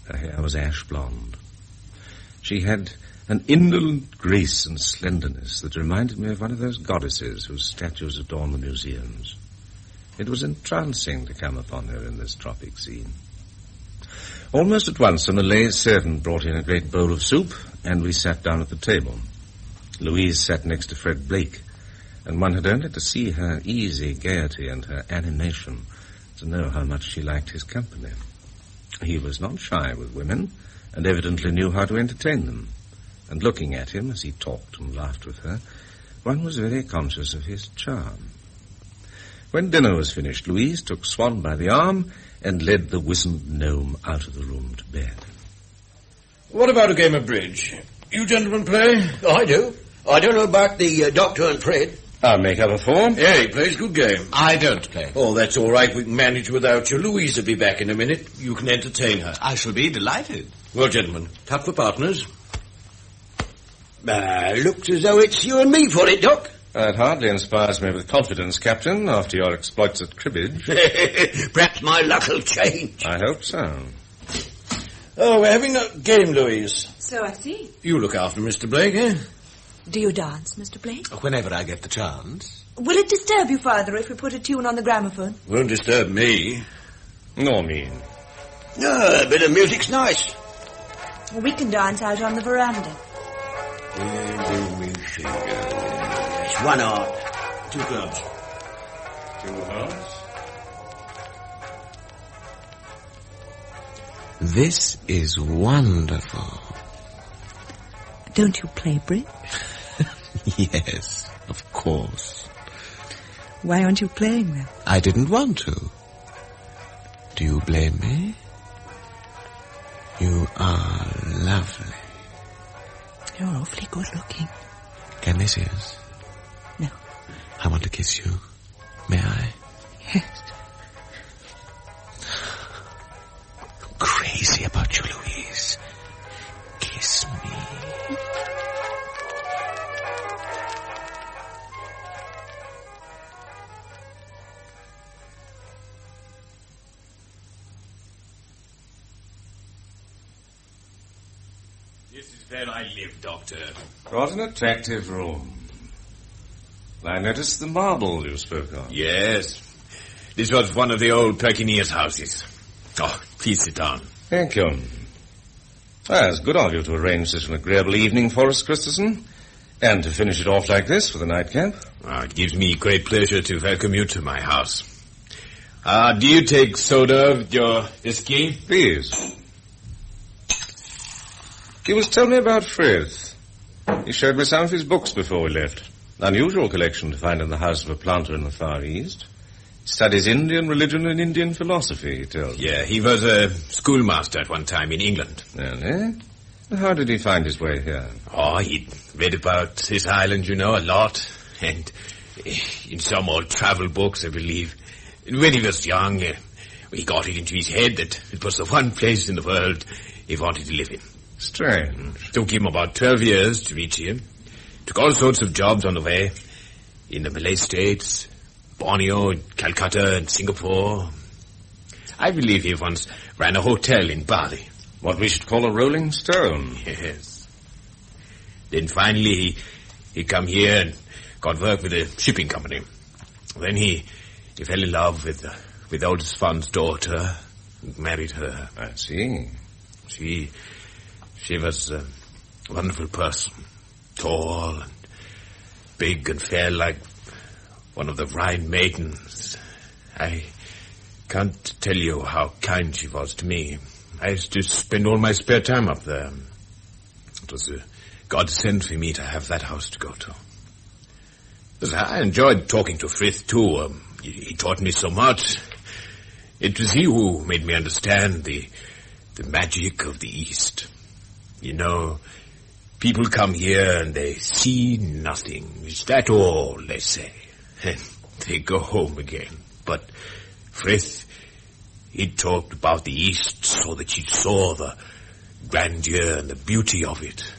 Her hair was ash blonde. She had an indolent grace and slenderness that reminded me of one of those goddesses whose statues adorn the museums. It was entrancing to come upon her in this tropic scene. Almost at once a Malay servant brought in a great bowl of soup, and we sat down at the table. Louise sat next to Fred Blake, and one had only to see her easy gaiety and her animation to know how much she liked his company. He was not shy with women, and evidently knew how to entertain them. And looking at him as he talked and laughed with her, one was very conscious of his charm. When dinner was finished, Louise took Swan by the arm and led the wizened gnome out of the room to bed. What about a game of bridge? You gentlemen play? I do. I don't know about the Doctor and Fred. I'll make up a 4. Yeah, he plays good game. I don't play. Oh, that's all right. We can manage without you. Louise will be back in a minute. You can entertain her. I shall be delighted. Well, gentlemen, cut for partners. Looks as though it's you and me for it, Doc. That hardly inspires me with confidence, Captain, after your exploits at cribbage. Perhaps my luck will change. I hope so. Oh, we're having a game, Louise. So I see. You look after Mr. Blake, eh? Do you dance, Mr. Blake? Whenever I get the chance. Will it disturb you, Father, if we put a tune on the gramophone? Won't disturb me. Nor me. No, a bit of music's nice. We can dance out on the veranda. It's one art. 2 clubs. 2 hearts. This is wonderful. Don't you play bridge? Yes, of course. Why aren't you playing then? I didn't want to. Do you blame me? You are lovely. You're awfully good looking. Can they see us? No. I want to kiss you. May I? Yes. I'm crazy about you, Louise. Kiss me. This is where I live, Doctor. What an attractive room. I noticed the marble you spoke of. Yes. This was one of the old Perkineers' houses. Oh, please sit down. Thank you. It's good of you to arrange such an agreeable evening for us, Christessen. And to finish it off like this with a nightcap. It gives me great pleasure to welcome you to my house. Do you take soda with your whiskey? Please. He was telling me about Frith. He showed me some of his books before we left. Unusual collection to find in the house of a planter in the Far East. He studies Indian religion and Indian philosophy, he tells me. Yeah, he was a schoolmaster at one time in England. Really? How did he find his way here? Oh, he read about this island, you know, a lot. And in some old travel books, I believe. When he was young, he got it into his head that it was the one place in the world he wanted to live in. Strange. Took him about 12 years to reach here. Took all sorts of jobs on the way. In the Malay States, Borneo, Calcutta, and Singapore. I believe he once ran a hotel in Bali. What we should call a rolling stone. Yes. Then finally he come here and got work with a shipping company. Then he fell in love with old Swan's daughter and married her. I see. She was a wonderful person. Tall and big and fair like one of the Rhine maidens. I can't tell you how kind she was to me. I used to spend all my spare time up there. It was a godsend for me to have that house to go to. I enjoyed talking to Frith, too. He taught me so much. It was he who made me understand the magic of the East. You know, people come here and they see nothing. Is that all, they say? And they go home again. But Frith, he talked about the East so that she saw the grandeur and the beauty of it.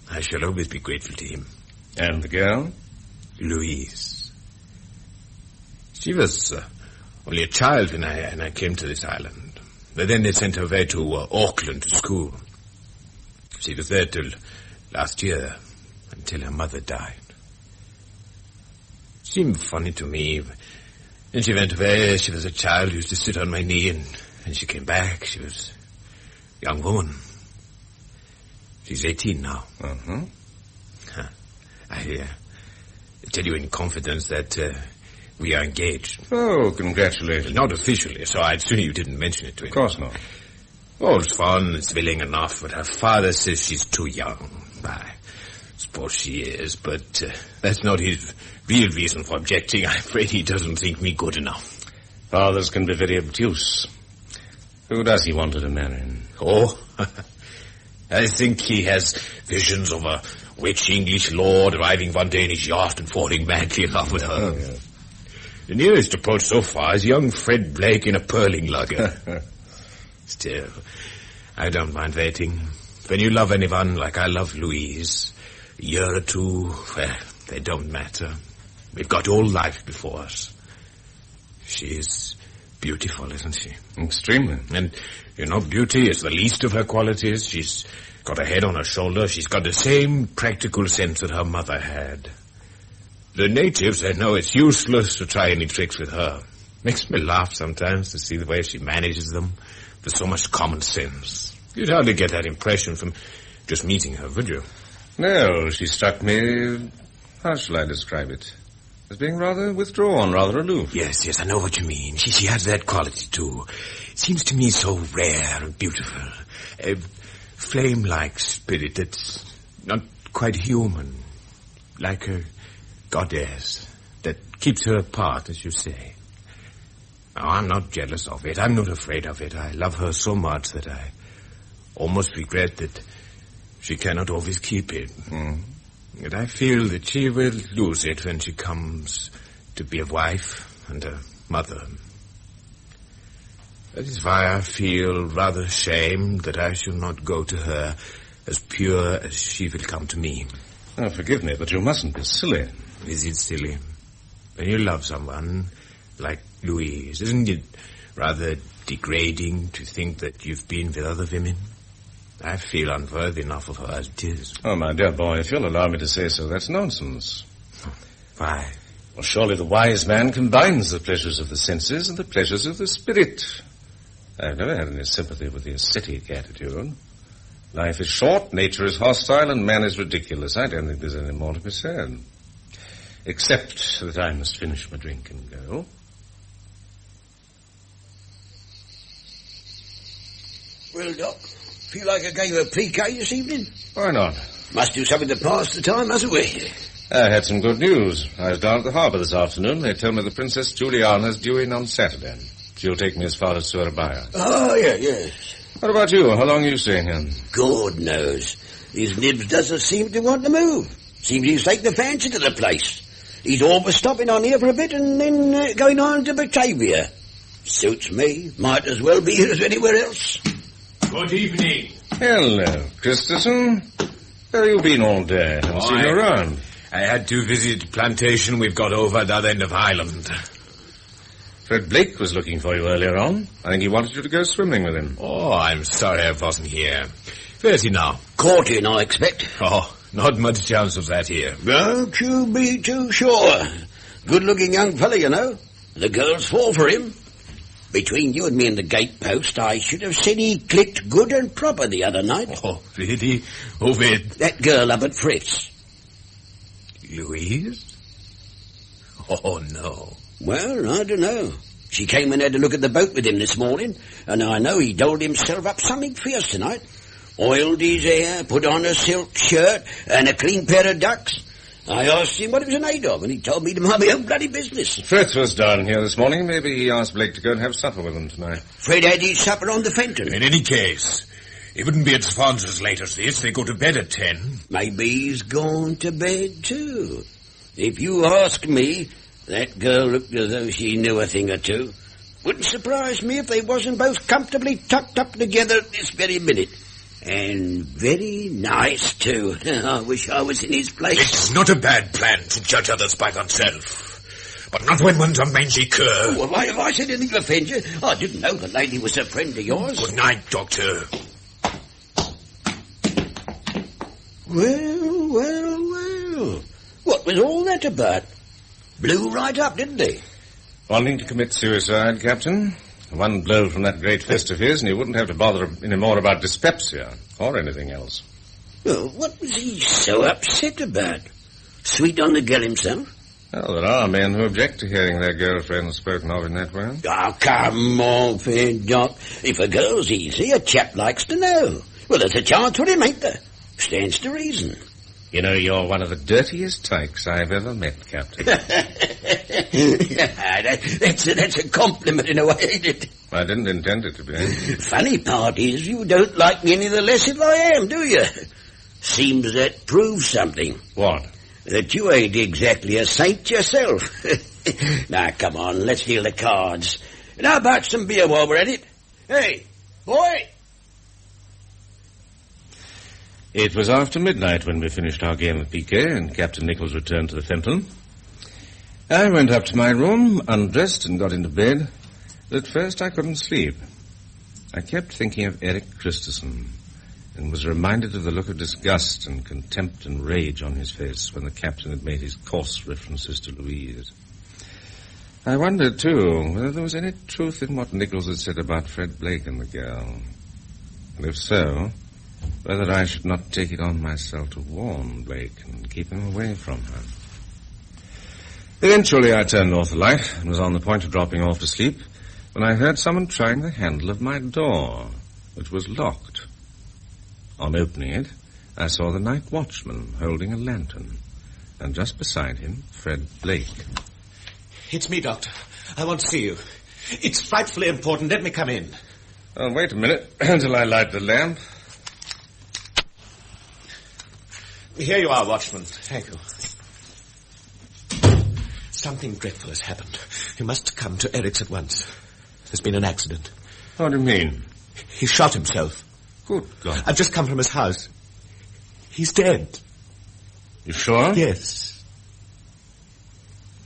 I shall always be grateful to him. And the girl? Louise. She was only a child when I came to this island. But then they sent her away to Auckland to school. She was there till last year, until her mother died. Seemed funny to me. Then she went away. She was a child who used to sit on my knee, and when she came back, she was a young woman. She's 18 now. Uh-huh. I tell you in confidence that we are engaged. Oh, congratulations. Not officially, so I'd sooner you didn't mention it to him. Of course not. Old Swan is willing enough, but her father says she's too young. I suppose she is, but that's not his real reason for objecting. I'm afraid he doesn't think me good enough. Fathers can be very obtuse. Who does he want her to marry? Oh, I think he has visions of a rich English lord arriving one day in his yacht and falling madly in love with her. Oh, yes. The nearest approach so far is young Fred Blake in a pearling lugger. Still, I don't mind waiting. When you love anyone like I love Louise, a year or two, well, they don't matter. We've got all life before us. She's beautiful, isn't she? Extremely. And, you know, beauty is the least of her qualities. She's got a head on her shoulder. She's got the same practical sense that her mother had. The natives, they know it's useless to try any tricks with her. Makes me laugh sometimes to see the way she manages them with so much common sense. You'd hardly get that impression from just meeting her, would you? No, she struck me, how shall I describe it? As being rather withdrawn, rather aloof. Yes, I know what you mean. She has that quality, too. It seems to me so rare and beautiful. A flame-like spirit that's not quite human. Like a goddess that keeps her apart, as you say. Now, I'm not jealous of it. I'm not afraid of it. I love her so much that I almost regret that she cannot always keep it. And I feel that she will lose it when she comes to be a wife and a mother. That is why I feel rather ashamed that I shall not go to her as pure as she will come to me. Oh, forgive me, but you mustn't be silly. Is it silly? When you love someone like Louise, isn't it rather degrading to think that you've been with other women? I feel unworthy enough of her as it is. Oh, my dear boy, if you'll allow me to say so, that's nonsense. Why? Well, surely the wise man combines the pleasures of the senses and the pleasures of the spirit. I've never had any sympathy with the ascetic attitude. Life is short, nature is hostile, and man is ridiculous. I don't think there's any more to be said. Except that I must finish my drink and go. Well, Doc, feel like a game of piquet this evening? Why not? Must do something to pass the time, mustn't we? I had some good news. I was down at the harbour this afternoon. They told me the Princess Juliana's due in on Saturday. She'll take me as far as Surabaya. Oh, yes. What about you? How long are you staying here? God knows. His nibs doesn't seem to want to move. Seems he's taken a fancy to the place. He's always stopping on here for a bit and then going on to Batavia. Suits me. Might as well be here as anywhere else. Good evening. Hello, Christessen. Where have you been all day? I haven't seen you around. I had to visit a plantation we've got over at the other end of Ireland. Fred Blake was looking for you earlier on. I think he wanted you to go swimming with him. Oh, I'm sorry I wasn't here. Where's he now? Caught in, I expect. Oh, not much chance of that here. Don't you be too sure. Good-looking young fellow, you know. The girls fall for him. Between you and me and the gatepost, I should have said he clicked good and proper the other night. Oh, really? Oh, where? That girl up at Frith's. Louise? Oh, no. Well, I don't know. She came and had a look at the boat with him this morning, and I know he dolled himself up something fierce tonight. Oiled his hair, put on a silk shirt, and a clean pair of ducks. I asked him what he was an aid of, and he told me to mind my own bloody business. Fred was down here this morning. Maybe he asked Blake to go and have supper with him tonight. Fred had his supper on the Fenton. In any case, he wouldn't be at Swan's as late as this. They go to bed at 10. Maybe he's gone to bed, too. If you ask me, that girl looked as though she knew a thing or two. Wouldn't surprise me if they wasn't both comfortably tucked up together at this very minute. And very nice, too. I wish I was in his place. It's not a bad plan to judge others by oneself. But not when one's a mangy cur. Oh, well, why have I said anything to offend you? I didn't know the lady was a friend of yours. Good night, Doctor. Well. What was all that about? Blew right up, didn't he? Wanting to commit suicide, Captain. One blow from that great fist of his, and he wouldn't have to bother any more about dyspepsia or anything else. Well, what was he so upset about? Sweet on the girl himself? Well, there are men who object to hearing their girlfriends spoken of in that way. Oh, come on, fair Doc. If a girl's easy, a chap likes to know. Well, there's a chance for him, ain't there? Stands to reason. You know, you're one of the dirtiest tykes I've ever met, Captain. That's a compliment in a way, ain't it? I didn't intend it to be. Funny part is you don't like me any the less if I am, do you? Seems that proves something. What? That you ain't exactly a saint yourself. Now, come on, let's deal the cards. And how about some beer while we're at it? Hey, boy! It was after midnight when we finished our game of piquet and Captain Nichols returned to the Fenton. I went up to my room, undressed and got into bed, At first I couldn't sleep. I kept thinking of Erik Christessen and was reminded of the look of disgust and contempt and rage on his face when the captain had made his coarse references to Louise. I wondered, too, whether there was any truth in what Nichols had said about Fred Blake and the girl. And if so, whether I should not take it on myself to warn Blake and keep him away from her. Eventually I turned off the light and was on the point of dropping off to sleep when I heard someone trying the handle of my door, which was locked. On opening it, I saw the night watchman holding a lantern, and just beside him, Fred Blake. It's me, Doctor. I want to see you. It's frightfully important. Let me come in. Oh, wait a minute until I light the lamp. Here you are, Watchman. Thank you. Something dreadful has happened. You must come to Eric's at once. There's been an accident. What do you mean? He shot himself. Good God. I've just come from his house. He's dead. You sure? Yes.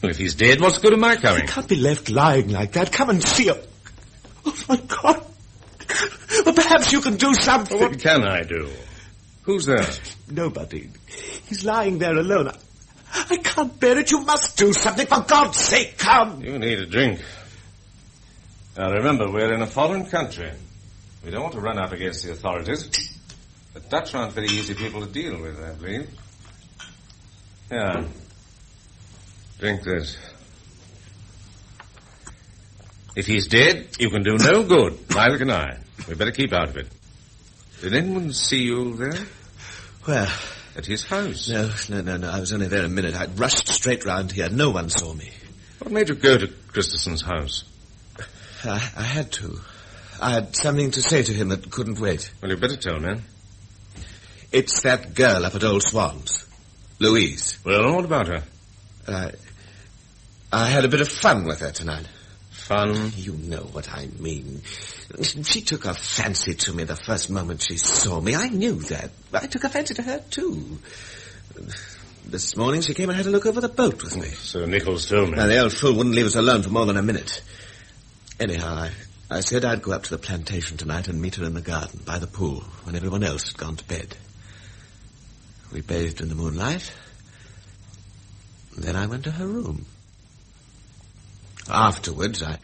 Well, if he's dead, what's the good of my coming? He can't be left lying like that. Come and see him. Oh, my God. Well, perhaps you can do something. Well, what can I do? Who's there? Nobody. He's lying there alone. I can't bear it. You must do something. For God's sake, come. You need a drink. Now, remember, we're in a foreign country. We don't want to run up against the authorities. The Dutch aren't very easy people to deal with, I believe. Yeah. Drink this. If he's dead, you can do no good. Neither can I. We'd better keep out of it. Did anyone see you there? Where? At his house. No. I was only there a minute. I rushed straight round here. No one saw me. What made you go to Christessen's house? I had to. I had something to say to him that couldn't wait. Well, you'd better tell me. It's that girl up at Old Swan's. Louise. Well, what about her? I had a bit of fun with her tonight. Fun? You know what I mean. She took a fancy to me the first moment she saw me. I knew that. I took a fancy to her, too. This morning she came and had a look over the boat with me. So Nichols told me. Now, the old fool wouldn't leave us alone for more than a minute. Anyhow, I said I'd go up to the plantation tonight and meet her in the garden by the pool when everyone else had gone to bed. We bathed in the moonlight. Then I went to her room. Afterwards, I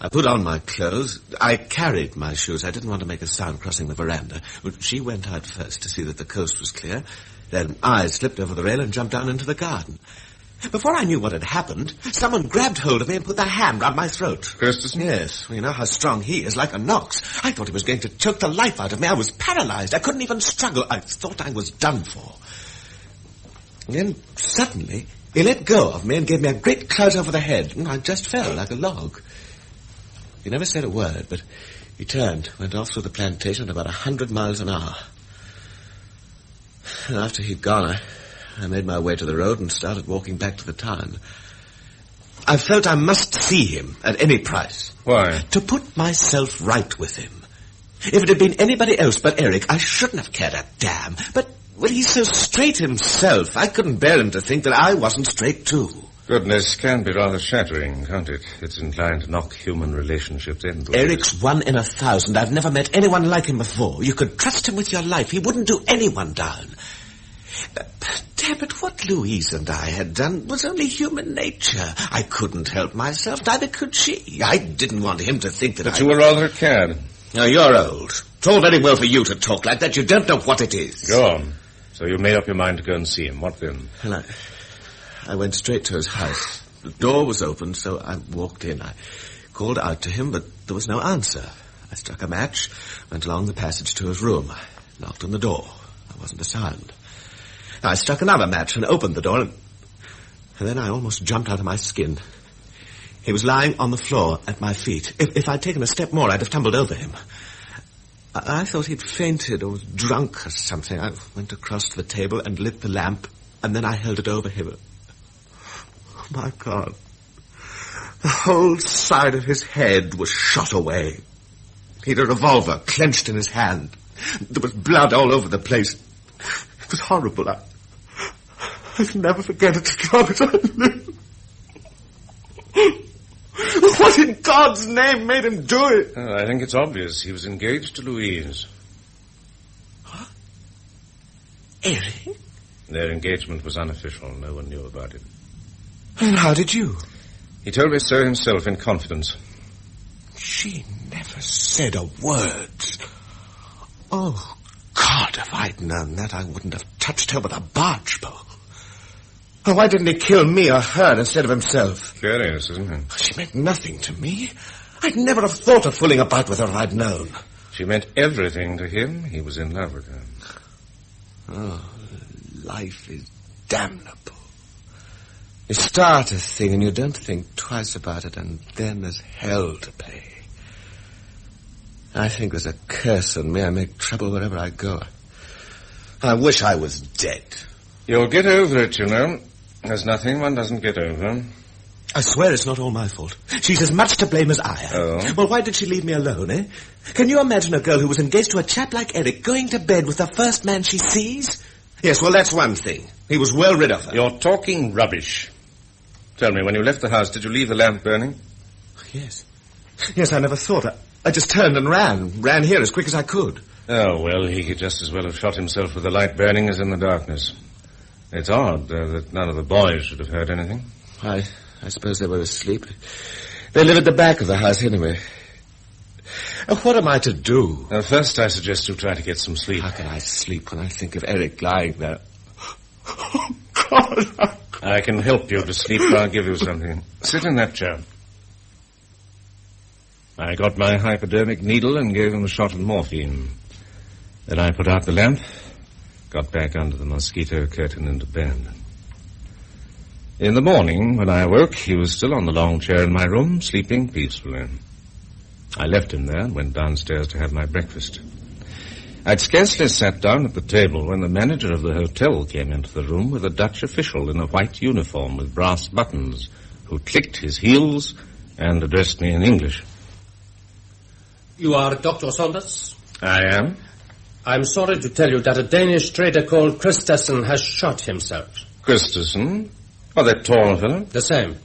put on my clothes. I carried my shoes. I didn't want to make a sound crossing the veranda. She went out first to see that the coast was clear. Then I slipped over the rail and jumped down into the garden. Before I knew what had happened, someone grabbed hold of me and put their hand round my throat. Christessen? Yes. Well, you know how strong he is, like an ox. I thought he was going to choke the life out of me. I was paralyzed. I couldn't even struggle. I thought I was done for. And then, suddenly, he let go of me and gave me a great clout over the head. And I just fell like a log. He never said a word, but he turned, went off through the plantation at about 100 miles an hour. And after he'd gone, I made my way to the road and started walking back to the town. I felt I must see him at any price. Why? To put myself right with him. If it had been anybody else but Erik, I shouldn't have cared a damn. But, well, he's so straight himself. I couldn't bear him to think that I wasn't straight, too. Goodness can be rather shattering, can't it? It's inclined to knock human relationships endless. Erik's 1 in 1,000. I've never met anyone like him before. You could trust him with your life. He wouldn't do anyone down. Damn it, what Louise and I had done was only human nature. I couldn't help myself, neither could she. I didn't want him to think that But you were rather a cad. Now, you're old. It's all very well for you to talk like that. You don't know what it is. Go on. So you made up your mind to go and see him. What then? Well, I went straight to his house. The door was open, so I walked in. I called out to him, but there was no answer. I struck a match, went along the passage to his room. I knocked on the door. There wasn't a sound. I struck another match and opened the door, and then I almost jumped out of my skin. He was lying on the floor at my feet. If I'd taken a step more, I'd have tumbled over him. I thought he'd fainted or was drunk or something. I went across to the table and lit the lamp, and then I held it over him. Oh, my God. The whole side of his head was shot away. He had a revolver clenched in his hand. There was blood all over the place. It was horrible. I'll never forget it as long as I live. What in God's name made him do it? I think it's obvious. He was engaged to Louise. What? Erik? Their engagement was unofficial. No one knew about it. And how did you? He told me so himself in confidence. She never said a word. Oh, God, if I'd known that, I wouldn't have touched her with a barge pole. Oh, why didn't he kill me or her instead of himself? Curious, isn't it? She meant nothing to me. I'd never have thought of fooling about with her if I'd known. She meant everything to him. He was in love with her. Oh, life is damnable. You start a thing and you don't think twice about it, and then there's hell to pay. I think there's a curse on me. I make trouble wherever I go. I wish I was dead. You'll get over it, you know. There's nothing one doesn't get over. I swear it's not all my fault. She's as much to blame as I am. Oh? Well, why did she leave me alone, eh? Can you imagine a girl who was engaged to a chap like Erik going to bed with the first man she sees? Yes, well, that's one thing. He was well rid of her. You're talking rubbish. Tell me, when you left the house, did you leave the lamp burning? Yes. Yes, I never thought. I just turned and ran here as quick as I could. Oh, well, he could just as well have shot himself with the light burning as in the darkness. It's odd that none of the boys should have heard anything. I suppose they were asleep. They live at the back of the house anyway. What am I to do? First, I suggest you try to get some sleep. How can I sleep when I think of Erik lying there? Oh, God! I can help you to sleep. I'll give you something. Sit in that chair. I got my hypodermic needle and gave him a shot of morphine. Then I put out the lamp, got back under the mosquito curtain and to bed. In the morning, when I awoke, he was still on the long chair in my room, sleeping peacefully. I left him there and went downstairs to have my breakfast. I'd scarcely sat down at the table when the manager of the hotel came into the room with a Dutch official in a white uniform with brass buttons, who clicked his heels and addressed me in English. You are Dr. Saunders? I am. I'm sorry to tell you that a Danish trader called Christessen has shot himself. Christessen? Oh, that tall fellow? The same.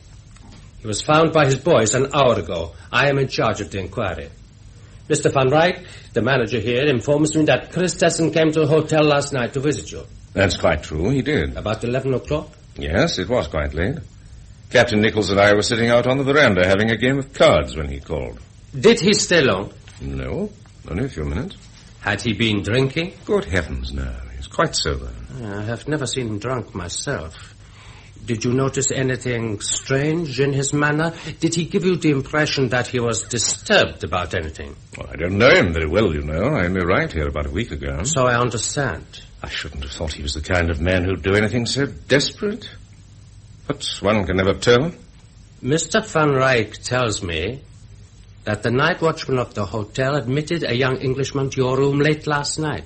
He was found by his boys an hour ago. I am in charge of the inquiry. Mr. Van Rijk, the manager here, informs me that Christessen came to the hotel last night to visit you. That's quite true, he did. About 11 o'clock? Yes, it was quite late. Captain Nichols and I were sitting out on the veranda having a game of cards when he called. Did he stay long? No, only a few minutes. Had he been drinking? Good heavens, no. He's quite sober. I have never seen him drunk myself. Did you notice anything strange in his manner? Did he give you the impression that he was disturbed about anything? Well, I don't know him very well, you know. I only arrived here about a week ago. So I understand. I shouldn't have thought he was the kind of man who'd do anything so desperate. But one can never tell. Mr. Van Rijk tells me that the night watchman of the hotel admitted a young Englishman to your room late last night,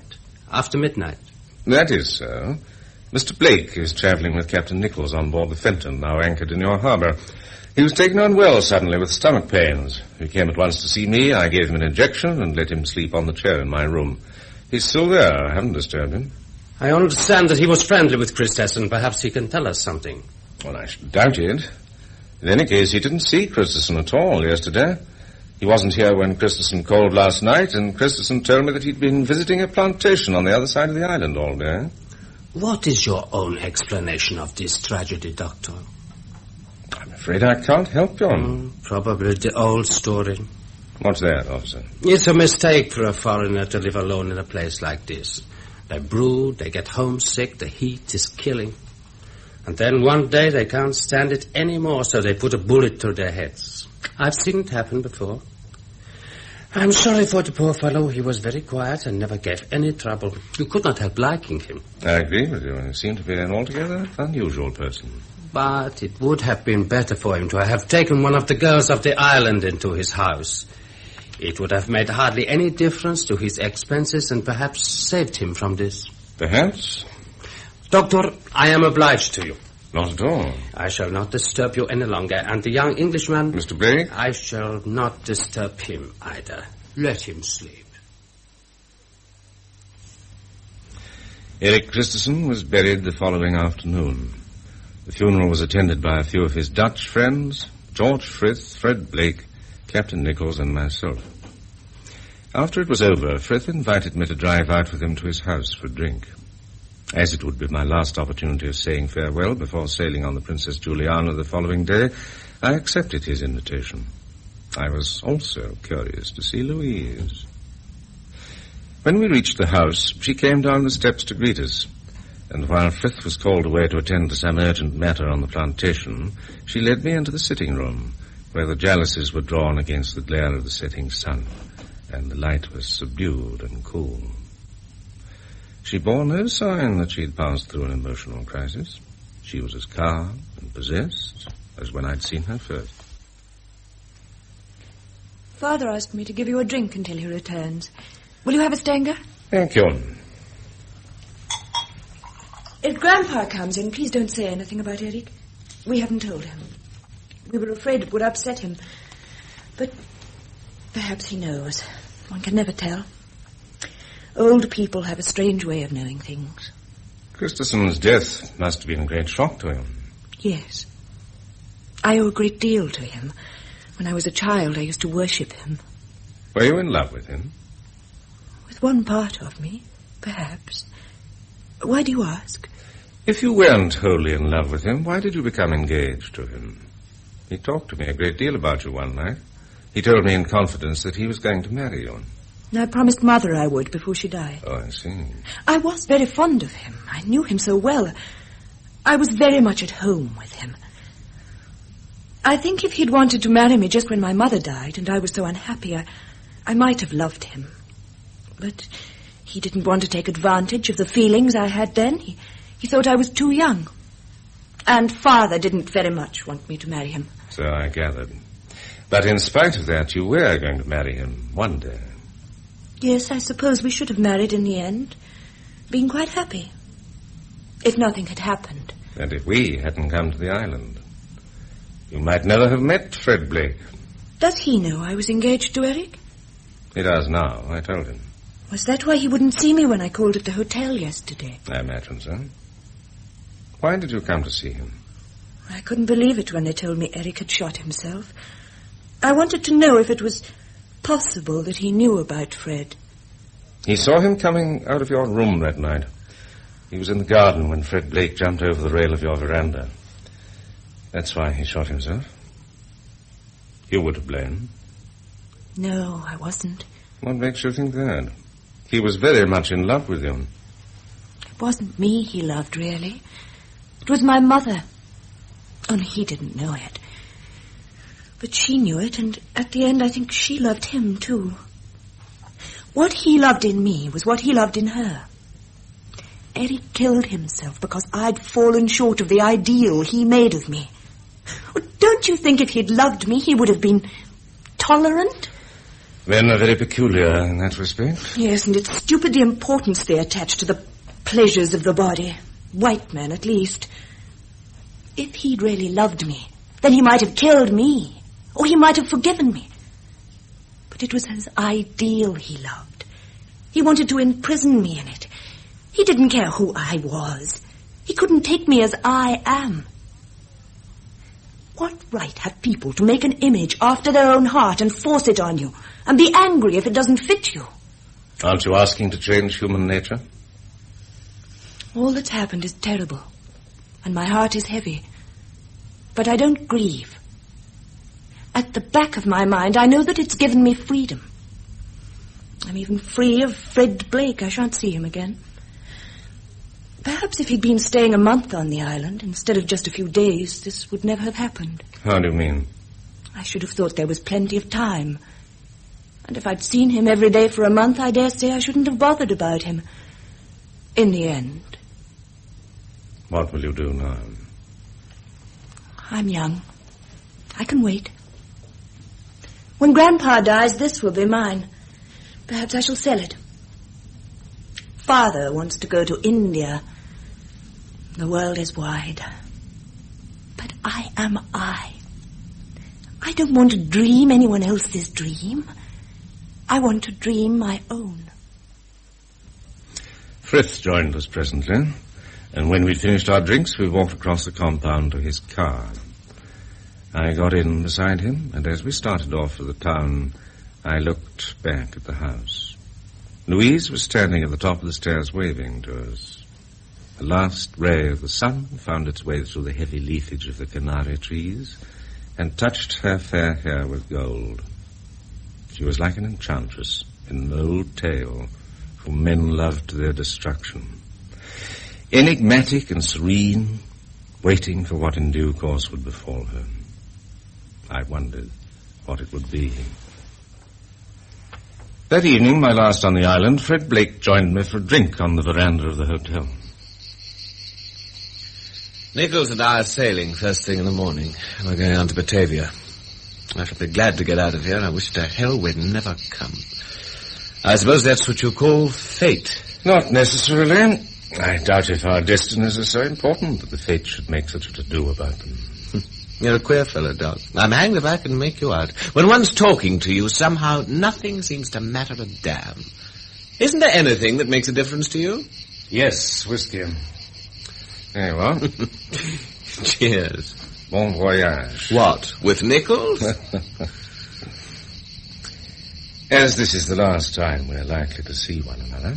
after midnight. That is so. Mr. Blake is travelling with Captain Nichols on board the Fenton, now anchored in your harbour. He was taken unwell suddenly with stomach pains. He came at once to see me. I gave him an injection and let him sleep on the chair in my room. He's still there. I haven't disturbed him. I understand that he was friendly with Christessen. Perhaps he can tell us something. Well, I should doubt it. In any case, he didn't see Christessen at all yesterday. He wasn't here when Christessen called last night, and Christessen told me that he'd been visiting a plantation on the other side of the island all day. What is your own explanation of this tragedy, Doctor? I'm afraid I can't help you. Probably the old story. What's that, officer? It's a mistake for a foreigner to live alone in a place like this. They brood, they get homesick, the heat is killing. And then one day they can't stand it anymore, so they put a bullet through their heads. I've seen it happen before. I'm sorry for the poor fellow. He was very quiet and never gave any trouble. You could not help liking him. I agree with you. He seemed to be an altogether unusual person. But it would have been better for him to have taken one of the girls of the island into his house. It would have made hardly any difference to his expenses and perhaps saved him from this. Perhaps? Doctor, I am obliged to you. Not at all. I shall not disturb you any longer. And the young Englishman... Mr. Blake? I shall not disturb him either. Let him sleep. Erik Christessen was buried the following afternoon. The funeral was attended by a few of his Dutch friends, George Frith, Fred Blake, Captain Nichols and myself. After it was over, Frith invited me to drive out with him to his house for a drink. As it would be my last opportunity of saying farewell before sailing on the Princess Juliana the following day, I accepted his invitation. I was also curious to see Louise. When we reached the house, she came down the steps to greet us, and while Frith was called away to attend to some urgent matter on the plantation, she led me into the sitting room, where the jalousies were drawn against the glare of the setting sun, and the light was subdued and cool. She bore no sign that she had passed through an emotional crisis. She was as calm and possessed as when I'd seen her first. Father asked me to give you a drink until he returns. Will you have a Stanger? Thank you. If Grandpa comes in, please don't say anything about Erik. We haven't told him. We were afraid it would upset him. But perhaps he knows. One can never tell. Old people have a strange way of knowing things. Christessen's death must have been a great shock to him. Yes. I owe a great deal to him. When I was a child, I used to worship him. Were you in love with him? With one part of me, perhaps. Why do you ask? If you weren't wholly in love with him, why did you become engaged to him? He talked to me a great deal about you one night. He told me in confidence that he was going to marry you. I promised Mother I would before she died. Oh, I see. I was very fond of him. I knew him so well. I was very much at home with him. I think if he'd wanted to marry me just when my mother died and I was so unhappy, I might have loved him. But he didn't want to take advantage of the feelings I had then. He thought I was too young. And Father didn't very much want me to marry him. So I gathered. But in spite of that, you were going to marry him one day. Yes, I suppose we should have married in the end. Been quite happy. If nothing had happened. And if we hadn't come to the island. You might never have met Fred Blake. Does he know I was engaged to Erik? He does now, I told him. Was that why he wouldn't see me when I called at the hotel yesterday? I imagine so. Why did you come to see him? I couldn't believe it when they told me Erik had shot himself. I wanted to know if it was possible that he knew about Fred. He saw him coming out of your room that night. He was in the garden when Fred Blake jumped over the rail of your veranda. That's why he shot himself. You were to blame. No, I wasn't. What makes you think that? He was very much in love with you. It wasn't me he loved, really. It was my mother. Only he didn't know it. But she knew it, and at the end I think she loved him, too. What he loved in me was what he loved in her. Erik killed himself because I'd fallen short of the ideal he made of me. Don't you think if he'd loved me, he would have been tolerant? Men are very peculiar in that respect. Yes, and it's stupid the importance they attach to the pleasures of the body. White men, at least. If he'd really loved me, then he might have killed me. Or he might have forgiven me. But it was his ideal he loved. He wanted to imprison me in it. He didn't care who I was. He couldn't take me as I am. What right have people to make an image after their own heart and force it on you, and be angry if it doesn't fit you? Aren't you asking to change human nature? All that's happened is terrible, and my heart is heavy. But I don't grieve. At the back of my mind, I know that it's given me freedom. I'm even free of Fred Blake. I shan't see him again. Perhaps if he'd been staying a month on the island instead of just a few days, this would never have happened. How do you mean? I should have thought there was plenty of time. And if I'd seen him every day for a month, I dare say I shouldn't have bothered about him. In the end. What will you do now? I'm young. I can wait. When Grandpa dies, this will be mine. Perhaps I shall sell it. Father wants to go to India. The world is wide. But I am I. I don't want to dream anyone else's dream. I want to dream my own. Frith joined us presently, and when we'd finished our drinks, we walked across the compound to his car. I got in beside him, and as we started off for the town, I looked back at the house. Louise was standing at the top of the stairs waving to us. The last ray of the sun found its way through the heavy leafage of the canary trees and touched her fair hair with gold. She was like an enchantress in an old tale whom men loved to their destruction. Enigmatic and serene, waiting for what in due course would befall her. I wondered what it would be. That evening, my last on the island, Fred Blake joined me for a drink on the veranda of the hotel. Nichols and I are sailing first thing in the morning. We're going on to Batavia. I shall be glad to get out of here. I wish to hell we'd never come. I suppose that's what you call fate. Not necessarily. I doubt if our destinies are so important that the fate should make such a to-do about them. You're a queer fellow, Doc. I'm hanged if I can make you out. When one's talking to you, somehow nothing seems to matter a damn. Isn't there anything that makes a difference to you? Yes, whiskey. There you are. Cheers. Bon voyage. What, with Nichols? As this is the last time we're likely to see one another,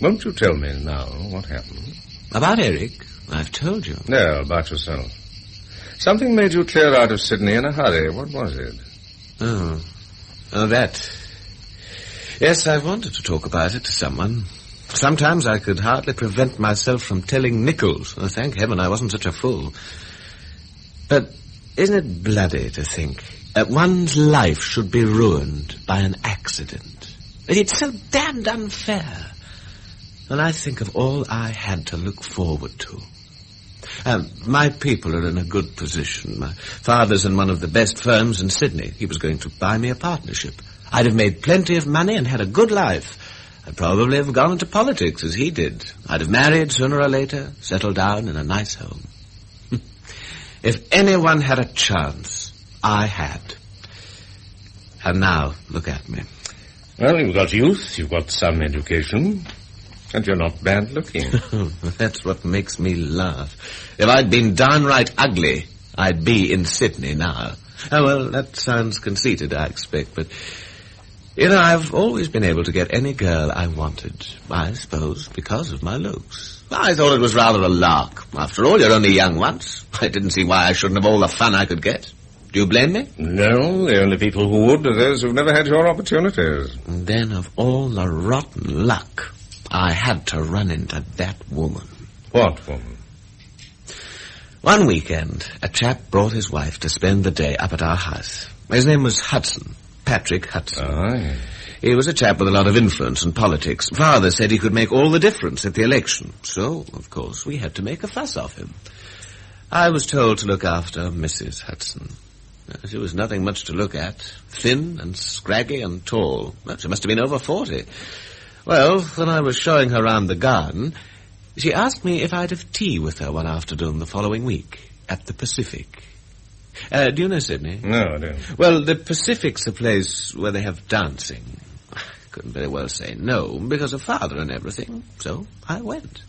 won't you tell me now what happened? About Erik? I've told you. No, about yourself. Something made you clear out of Sydney in a hurry. What was it? Oh, that. Yes, I wanted to talk about it to someone. Sometimes I could hardly prevent myself from telling Nichols. Oh, thank heaven I wasn't such a fool. But isn't it bloody to think that one's life should be ruined by an accident? It's so damned unfair. And I think of all I had to look forward to. My people are in a good position. My father's in one of the best firms in Sydney. He was going to buy me a partnership. I'd have made plenty of money and had a good life. I'd probably have gone into politics as he did. I'd have married sooner or later, settled down in a nice home. If anyone had a chance, I had. And now, look at me. Well, you've got youth, you've got some education, and you're not bad looking. That's what makes me laugh. If I'd been downright ugly, I'd be in Sydney now. Oh, well, that sounds conceited, I expect, but... You know, I've always been able to get any girl I wanted, I suppose, because of my looks. I thought it was rather a lark. After all, you're only young once. I didn't see why I shouldn't have all the fun I could get. Do you blame me? No, the only people who would are those who've never had your opportunities. And then, of all the rotten luck, I had to run into that woman. What woman? One weekend, a chap brought his wife to spend the day up at our house. His name was Hudson. Patrick Hudson. Oh, yes. He was a chap with a lot of influence in politics. Father said he could make all the difference at the election. So, of course, we had to make a fuss of him. I was told to look after Mrs. Hudson. She was nothing much to look at. Thin and scraggy and tall. Well, she must have been over 40. Well, when I was showing her round the garden, she asked me if I'd have tea with her one afternoon the following week at the Pacific. Do you know Sydney? No, I don't. Well, the Pacific's a place where they have dancing. I couldn't very well say no, because of Father and everything, so I went.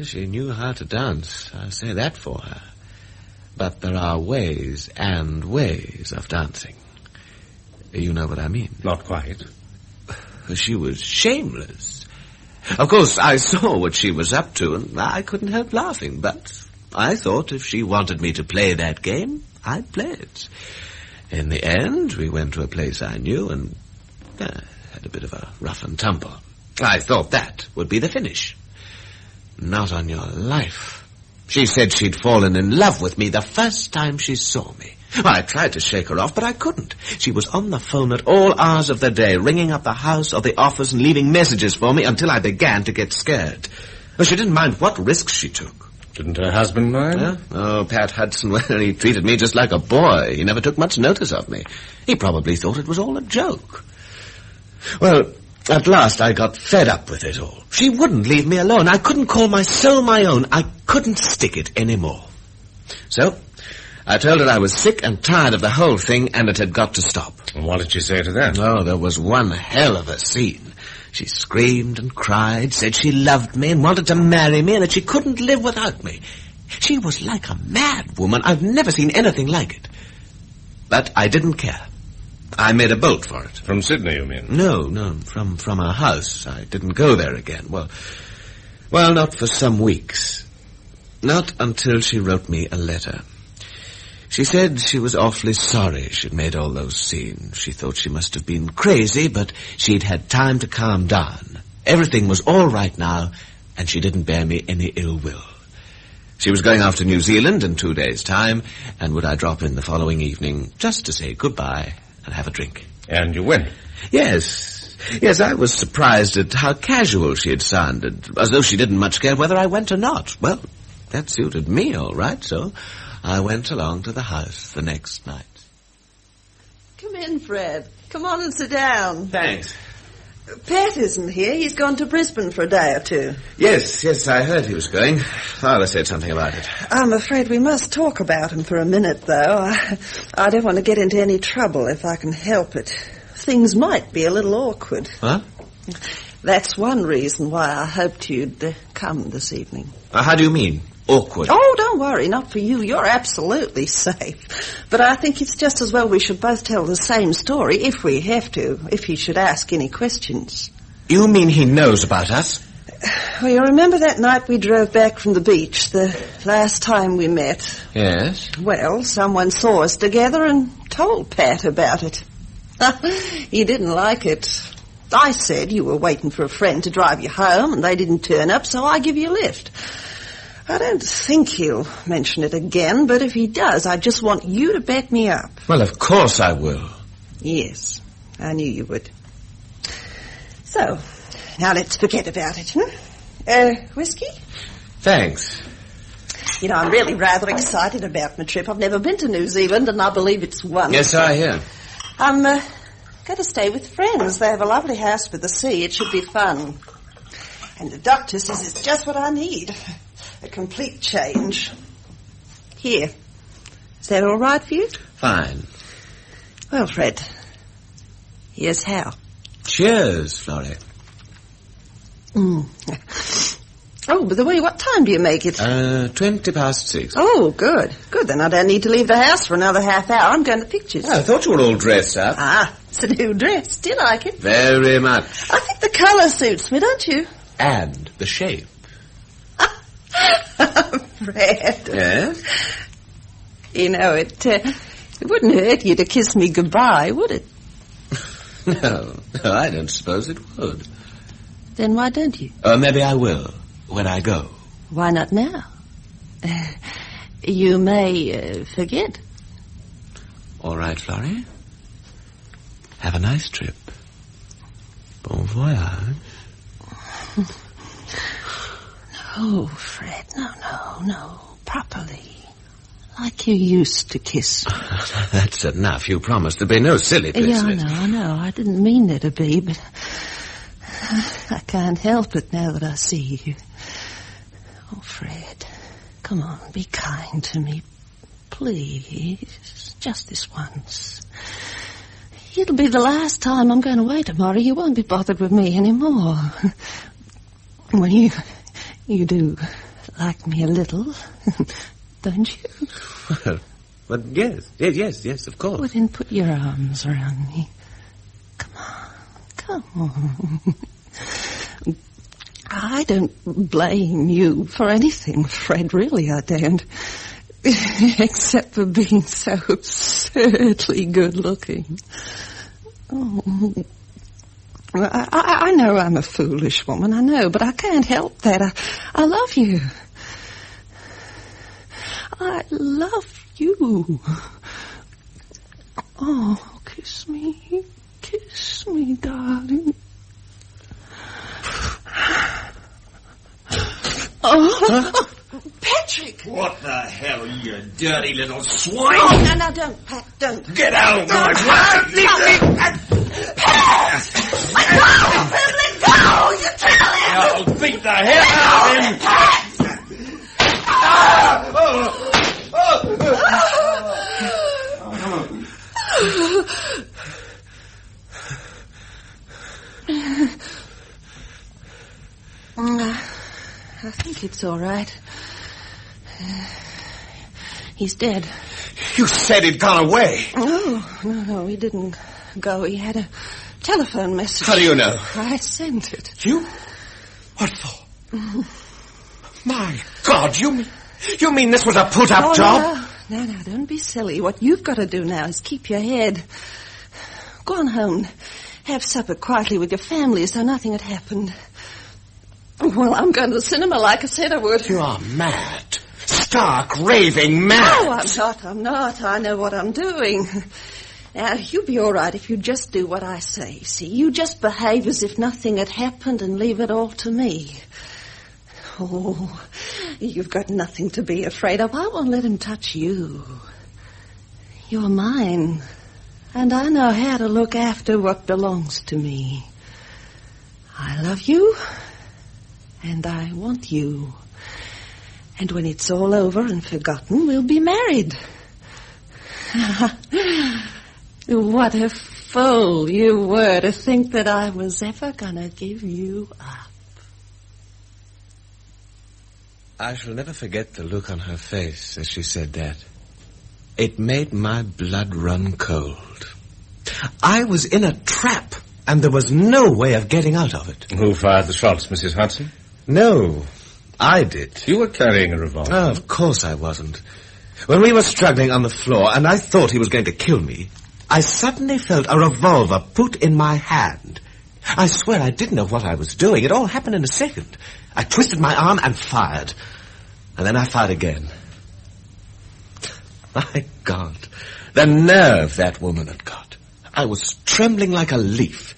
She knew how to dance, I'll say that for her. But there are ways and ways of dancing. You know what I mean? Not quite. She was shameless. Of course, I saw what she was up to, and I couldn't help laughing, but... I thought if she wanted me to play that game, I'd play it. In the end, we went to a place I knew and had a bit of a rough and tumble. I thought that would be the finish. Not on your life. She said she'd fallen in love with me the first time she saw me. I tried to shake her off, but I couldn't. She was on the phone at all hours of the day, ringing up the house or the office and leaving messages for me until I began to get scared. She didn't mind what risks she took. Didn't her husband mind? Huh? Oh, Pat Hudson, well, he treated me just like a boy. He never took much notice of me. He probably thought it was all a joke. Well, at last I got fed up with it all. She wouldn't leave me alone. I couldn't call my soul my own. I couldn't stick it anymore. So, I told her I was sick and tired of the whole thing and it had got to stop. And what did she say to that? Oh, there was one hell of a scene. She screamed and cried, said she loved me and wanted to marry me and that she couldn't live without me. She was like a mad woman. I've never seen anything like it. But I didn't care. I made a bolt for it. From Sydney, you mean? No, from her house. I didn't go there again. Well, not for some weeks. Not until she wrote me a letter. She said she was awfully sorry she'd made all those scenes. She thought she must have been crazy, but she'd had time to calm down. Everything was all right now, and she didn't bear me any ill will. She was going off to New Zealand in 2 days' time, and would I drop in the following evening just to say goodbye and have a drink. And you went? Yes, I was surprised at how casual she had sounded, as though she didn't much care whether I went or not. Well, that suited me all right, so I went along to the house the next night. Come in, Fred. Come on and sit down. Thanks. Pat isn't here. He's gone to Brisbane for a day or two. Yes, I heard he was going. Father said something about it. I'm afraid we must talk about him for a minute, though. I don't want to get into any trouble if I can help it. Things might be a little awkward. Huh? That's one reason why I hoped you'd come this evening. How do you mean, awkward? Oh, don't worry, not for you. You're absolutely safe. But I think it's just as well we should both tell the same story, if we have to, if he should ask any questions. You mean he knows about us? Well, you remember that night we drove back from the beach, the last time we met? Yes. Well, someone saw us together and told Pat about it. He didn't like it. I said you were waiting for a friend to drive you home and they didn't turn up, so I give you a lift. I don't think he'll mention it again, but if he does, I just want you to back me up. Well, of course I will. Yes, I knew you would. So, now let's forget about it, whiskey? Thanks. You know, I'm really rather excited about my trip. I've never been to New Zealand, and I believe it's wonderful. Yes, I hear. I'm going to stay with friends. They have a lovely house by the sea. It should be fun. And the doctor says it's just what I need. A complete change. Here. Is that all right for you? Fine. Well, Fred, here's how. Cheers, Florrie. Oh, by the way, what time do you make it? 6:20. Oh, good. Good, then I don't need to leave the house for another half hour. I'm going to pictures. I thought you were all dressed up. Ah, it's a new dress. Do you like it? Very much. I think the colour suits me, don't you? And the shape. Fred. Yes? You know, it wouldn't hurt you to kiss me goodbye, would it? No, I don't suppose it would. Then why don't you? Maybe I will, when I go. Why not now? You may forget. All right, Florrie. Have a nice trip. Bon voyage. No, Fred, no. Properly. Like you used to kiss me. That's enough. You promised there'd be no silly business. Yeah, I know. I didn't mean there to be, but I can't help it now that I see you. Oh, Fred, come on, be kind to me. Please, just this once. It'll be the last time I'm going away tomorrow. You won't be bothered with me anymore. Well, you do like me a little, don't you? Well, yes, of course. Well, then put your arms around me. Come on. I don't blame you for anything, Fred, really I don't. Except for being so absurdly good-looking. Oh, well, I know I'm a foolish woman, I know, but I can't help that. I love you. I love you. Oh, kiss me, darling. Oh, Patrick! What the hell, you dirty little swine? Oh, no, don't, Pat, don't. Get out of my way! Pat! Let go! You tell him! I'll beat the hell out of him! Pat! I think it's all right. He's dead. You said he'd gone away. Oh, no, he didn't go. He had a telephone message. How do you know? I sent it. You? What for? My God, you mean this was a put-up job? No, don't be silly. What you've got to do now is keep your head. Go on home. Have supper quietly with your family as though nothing had happened. Well, I'm going to the cinema like I said I would. You are mad. Stark, raving mad. No, I'm not. I know what I'm doing. Now, you'll be all right if you just do what I say. See, you just behave as if nothing had happened and leave it all to me. Oh, you've got nothing to be afraid of. I won't let him touch you. You're mine, and I know how to look after what belongs to me. I love you, and I want you. And when it's all over and forgotten, we'll be married. What a fool you were to think that I was ever going to give you up. I shall never forget the look on her face as she said that. It made my blood run cold. I was in a trap, and there was no way of getting out of it. Who fired the shots, Mrs. Hudson? No, I did. You were carrying a revolver. Oh, of course I wasn't. When we were struggling on the floor, and I thought he was going to kill me, I suddenly felt a revolver put in my hand. I swear I didn't know what I was doing. It all happened in a second. I twisted my arm and fired. And then I fired again. My God, the nerve that woman had got. I was trembling like a leaf.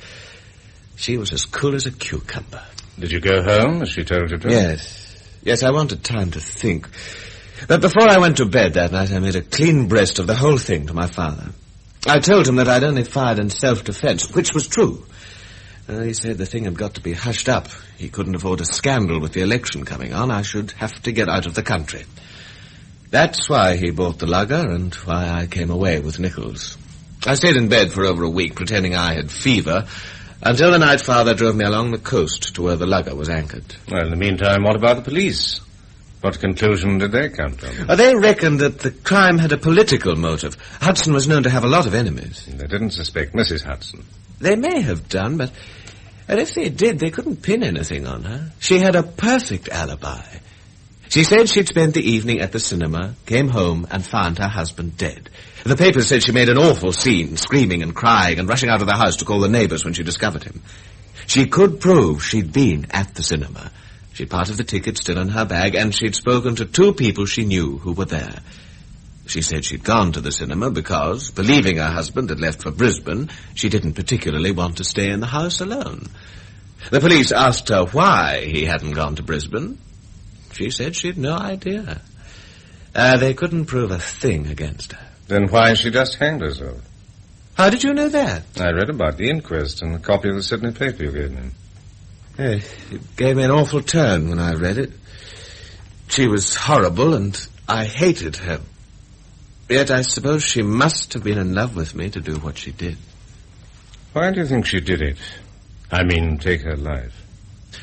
She was as cool as a cucumber. Did you go home, as she told you to? Yes, I wanted time to think. But before I went to bed that night, I made a clean breast of the whole thing to my father. I told him that I'd only fired in self-defense, which was true. He said the thing had got to be hushed up. He couldn't afford a scandal with the election coming on. I should have to get out of the country. That's why he bought the lugger and why I came away with Nichols. I stayed in bed for over a week, pretending I had fever, until the night Father drove me along the coast to where the lugger was anchored. Well, in the meantime, what about the police? What conclusion did they come to? They reckoned that the crime had a political motive. Hudson was known to have a lot of enemies. They didn't suspect Mrs. Hudson. They may have done, but if they did, they couldn't pin anything on her. She had a perfect alibi. She said she'd spent the evening at the cinema, came home, and found her husband dead. The papers said she made an awful scene, screaming and crying and rushing out of the house to call the neighbors when she discovered him. She could prove she'd been at the cinema. She'd part of the ticket still in her bag, and she'd spoken to 2 people she knew who were there. She said she'd gone to the cinema because, believing her husband had left for Brisbane, she didn't particularly want to stay in the house alone. The police asked her why he hadn't gone to Brisbane. She said she'd no idea. They couldn't prove a thing against her. Then why she just hanged herself? How did you know that? I read about the inquest in a copy of the Sydney paper you gave me. It gave me an awful turn when I read it. She was horrible, and I hated her. Yet I suppose she must have been in love with me to do what she did. Why do you think she did it? I mean, take her life.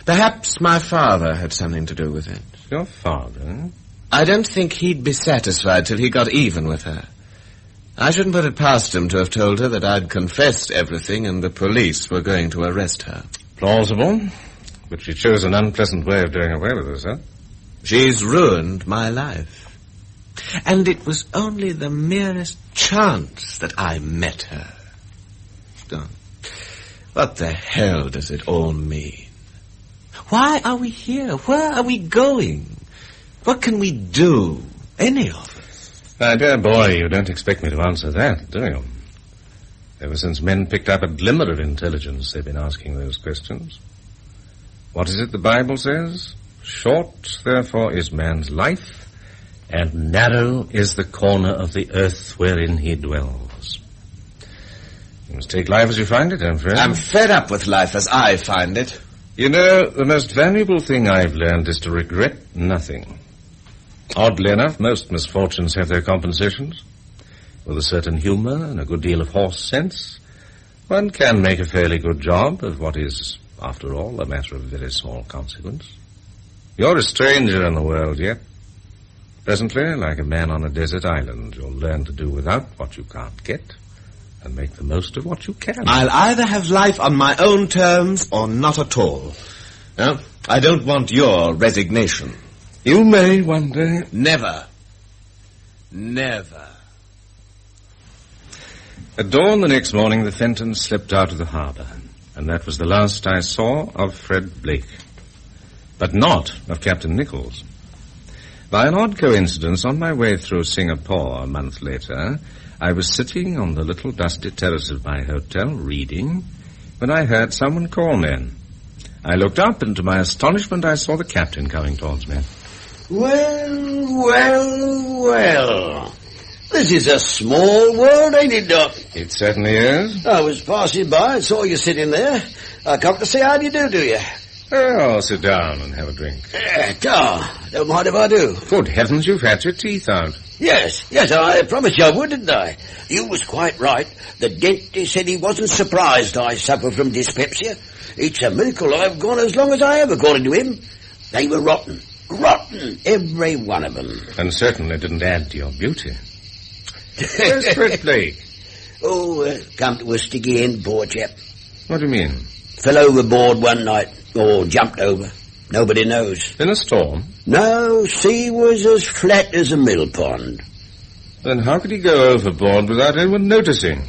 Perhaps my father had something to do with it. Your father? I don't think he'd be satisfied till he got even with her. I shouldn't put it past him to have told her that I'd confessed everything and the police were going to arrest her. Plausible, but she chose an unpleasant way of doing away with herself. She's ruined my life. And it was only the merest chance that I met her. What the hell does it all mean? Why are we here? Where are we going? What can we do? Any of us? My dear boy, you don't expect me to answer that, do you? Ever since men picked up a glimmer of intelligence, they've been asking those questions. What is it the Bible says? Short, therefore, is man's life, and narrow is the corner of the earth wherein he dwells. You must take life as you find it, friend. I'm fed up with life as I find it. You know, the most valuable thing I've learned is to regret nothing. Oddly enough, most misfortunes have their compensations. With a certain humor and a good deal of horse sense, one can make a fairly good job of what is, after all, a matter of very small consequence. You're a stranger in the world yet. Presently, like a man on a desert island, you'll learn to do without what you can't get and make the most of what you can. I'll either have life on my own terms or not at all. No, I don't want your resignation. You may one day. Never. Never. At dawn the next morning, the Fentons slipped out of the harbour, and that was the last I saw of Fred Blake. But not of Captain Nichols. By an odd coincidence, on my way through Singapore a month later, I was sitting on the little dusty terrace of my hotel reading when I heard someone call me. I looked up, and to my astonishment I saw the captain coming towards me. Well. This is a small world, ain't it, Doc? It certainly is. I was passing by and saw you sitting there. I come to say how do you do you? Oh, sit down and have a drink. Don't mind if I do. Good heavens, you've had your teeth out. Yes, I promised you I would, didn't I? You was quite right. The dentist said he wasn't surprised I suffer from dyspepsia. It's a miracle I've gone as long as I have, according to him. They were rotten, every one of them. And certainly didn't add to your beauty. Where's Fred Blake? Come to a sticky end, poor chap. What do you mean? Fell overboard one night, or jumped over. Nobody knows. In a storm? No, sea was as flat as a mill pond. Then how could he go overboard without anyone noticing?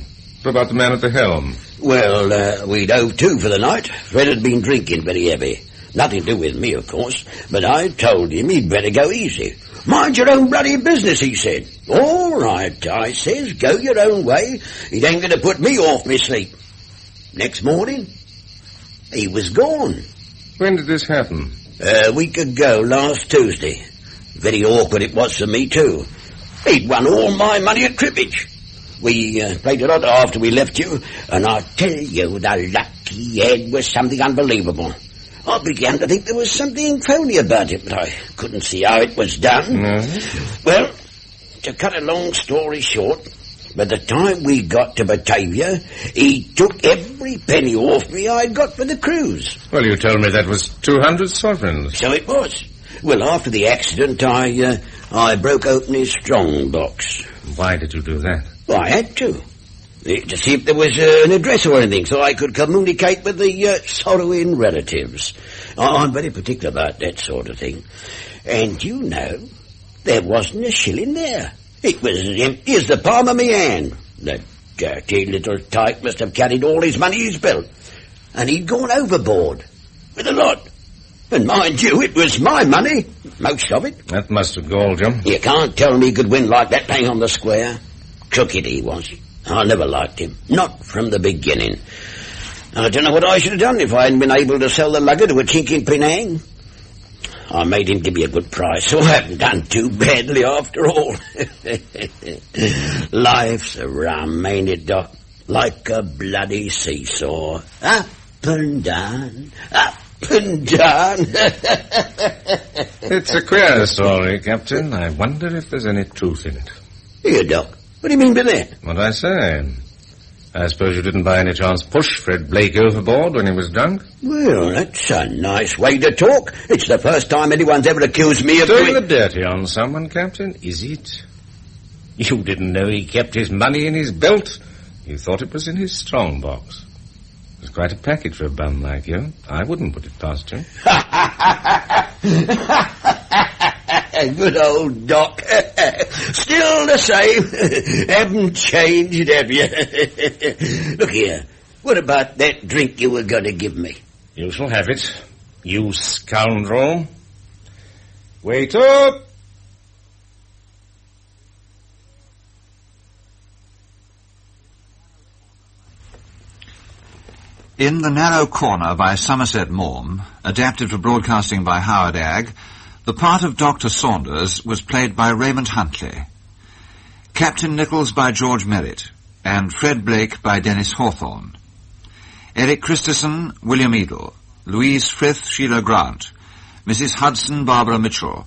What about the man at the helm? Well, we dove to for the night. Fred had been drinking very heavy. Nothing to do with me, of course, but I told him he'd better go easy. Mind your own bloody business, he said. All right, I says, go your own way. It ain't going to put me off my sleep. Next morning, he was gone. When did this happen? A week ago, last Tuesday. Very awkward it was for me, too. He'd won all my money at cribbage. We played a lot after we left you, and I tell you, the luck he had was something unbelievable. I began to think there was something phony about it, but I couldn't see how it was done. No. Well, to cut a long story short, by the time we got to Batavia, he took every penny off me I'd got for the cruise. Well, you told me that was 200 sovereigns. So it was. Well, after the accident, I broke open his strong box. Why did you do that? Well, I had to see if there was an address or anything so I could communicate with the sorrowing relatives. I'm very particular about that sort of thing. And you know, there wasn't a shilling there. It was as empty as the palm of my hand. The dirty little tyke must have carried all his money he's built. And he'd gone overboard with a lot. And mind you, it was my money, most of it. That must have galled you. You can't tell me he could win like that playing on the square. Crooked he was. I never liked him. Not from the beginning. I don't know what I should have done if I hadn't been able to sell the lugger to a chink in Penang. I made him give me a good price, so I haven't done too badly after all. Life's a rum, ain't it, Doc? Like a bloody seesaw. Up and down, up and down. It's a queer story, Captain. I wonder if there's any truth in it. Here, Doc. What do you mean by that? What I say. I suppose you didn't by any chance push Fred Blake overboard when he was drunk? Well, that's a nice way to talk. It's the first time anyone's ever accused me of doing the dirty on someone, Captain, is it? You didn't know he kept his money in his belt. You thought it was in his strong box. It was quite a package for a bum like you. I wouldn't put it past you. Good old Doc. Still the same. Haven't changed, have you? Look here. What about that drink you were going to give me? You shall have it, you scoundrel. Wait up! In The Narrow Corner by Somerset Maugham, adapted for broadcasting by Howard Agg, the part of Dr. Saunders was played by Raymond Huntley, Captain Nichols by George Merritt, and Fred Blake by Dennis Hawthorne. Erik Christessen, William Eedle, Louise Frith, Sheila Grant, Mrs. Hudson, Barbara Mitchell,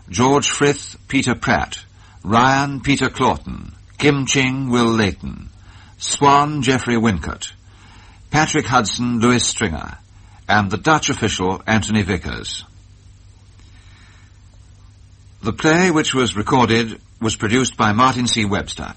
George Frith, Peter Pratt, Ryan, Peter Claughton, Kim Ching, Will Leighton, Swan, Geoffrey Wincott, Patrick Hudson, Louis Stringer, and the Dutch official Antony Viccars. The play which was recorded was produced by Martyn C. Webster.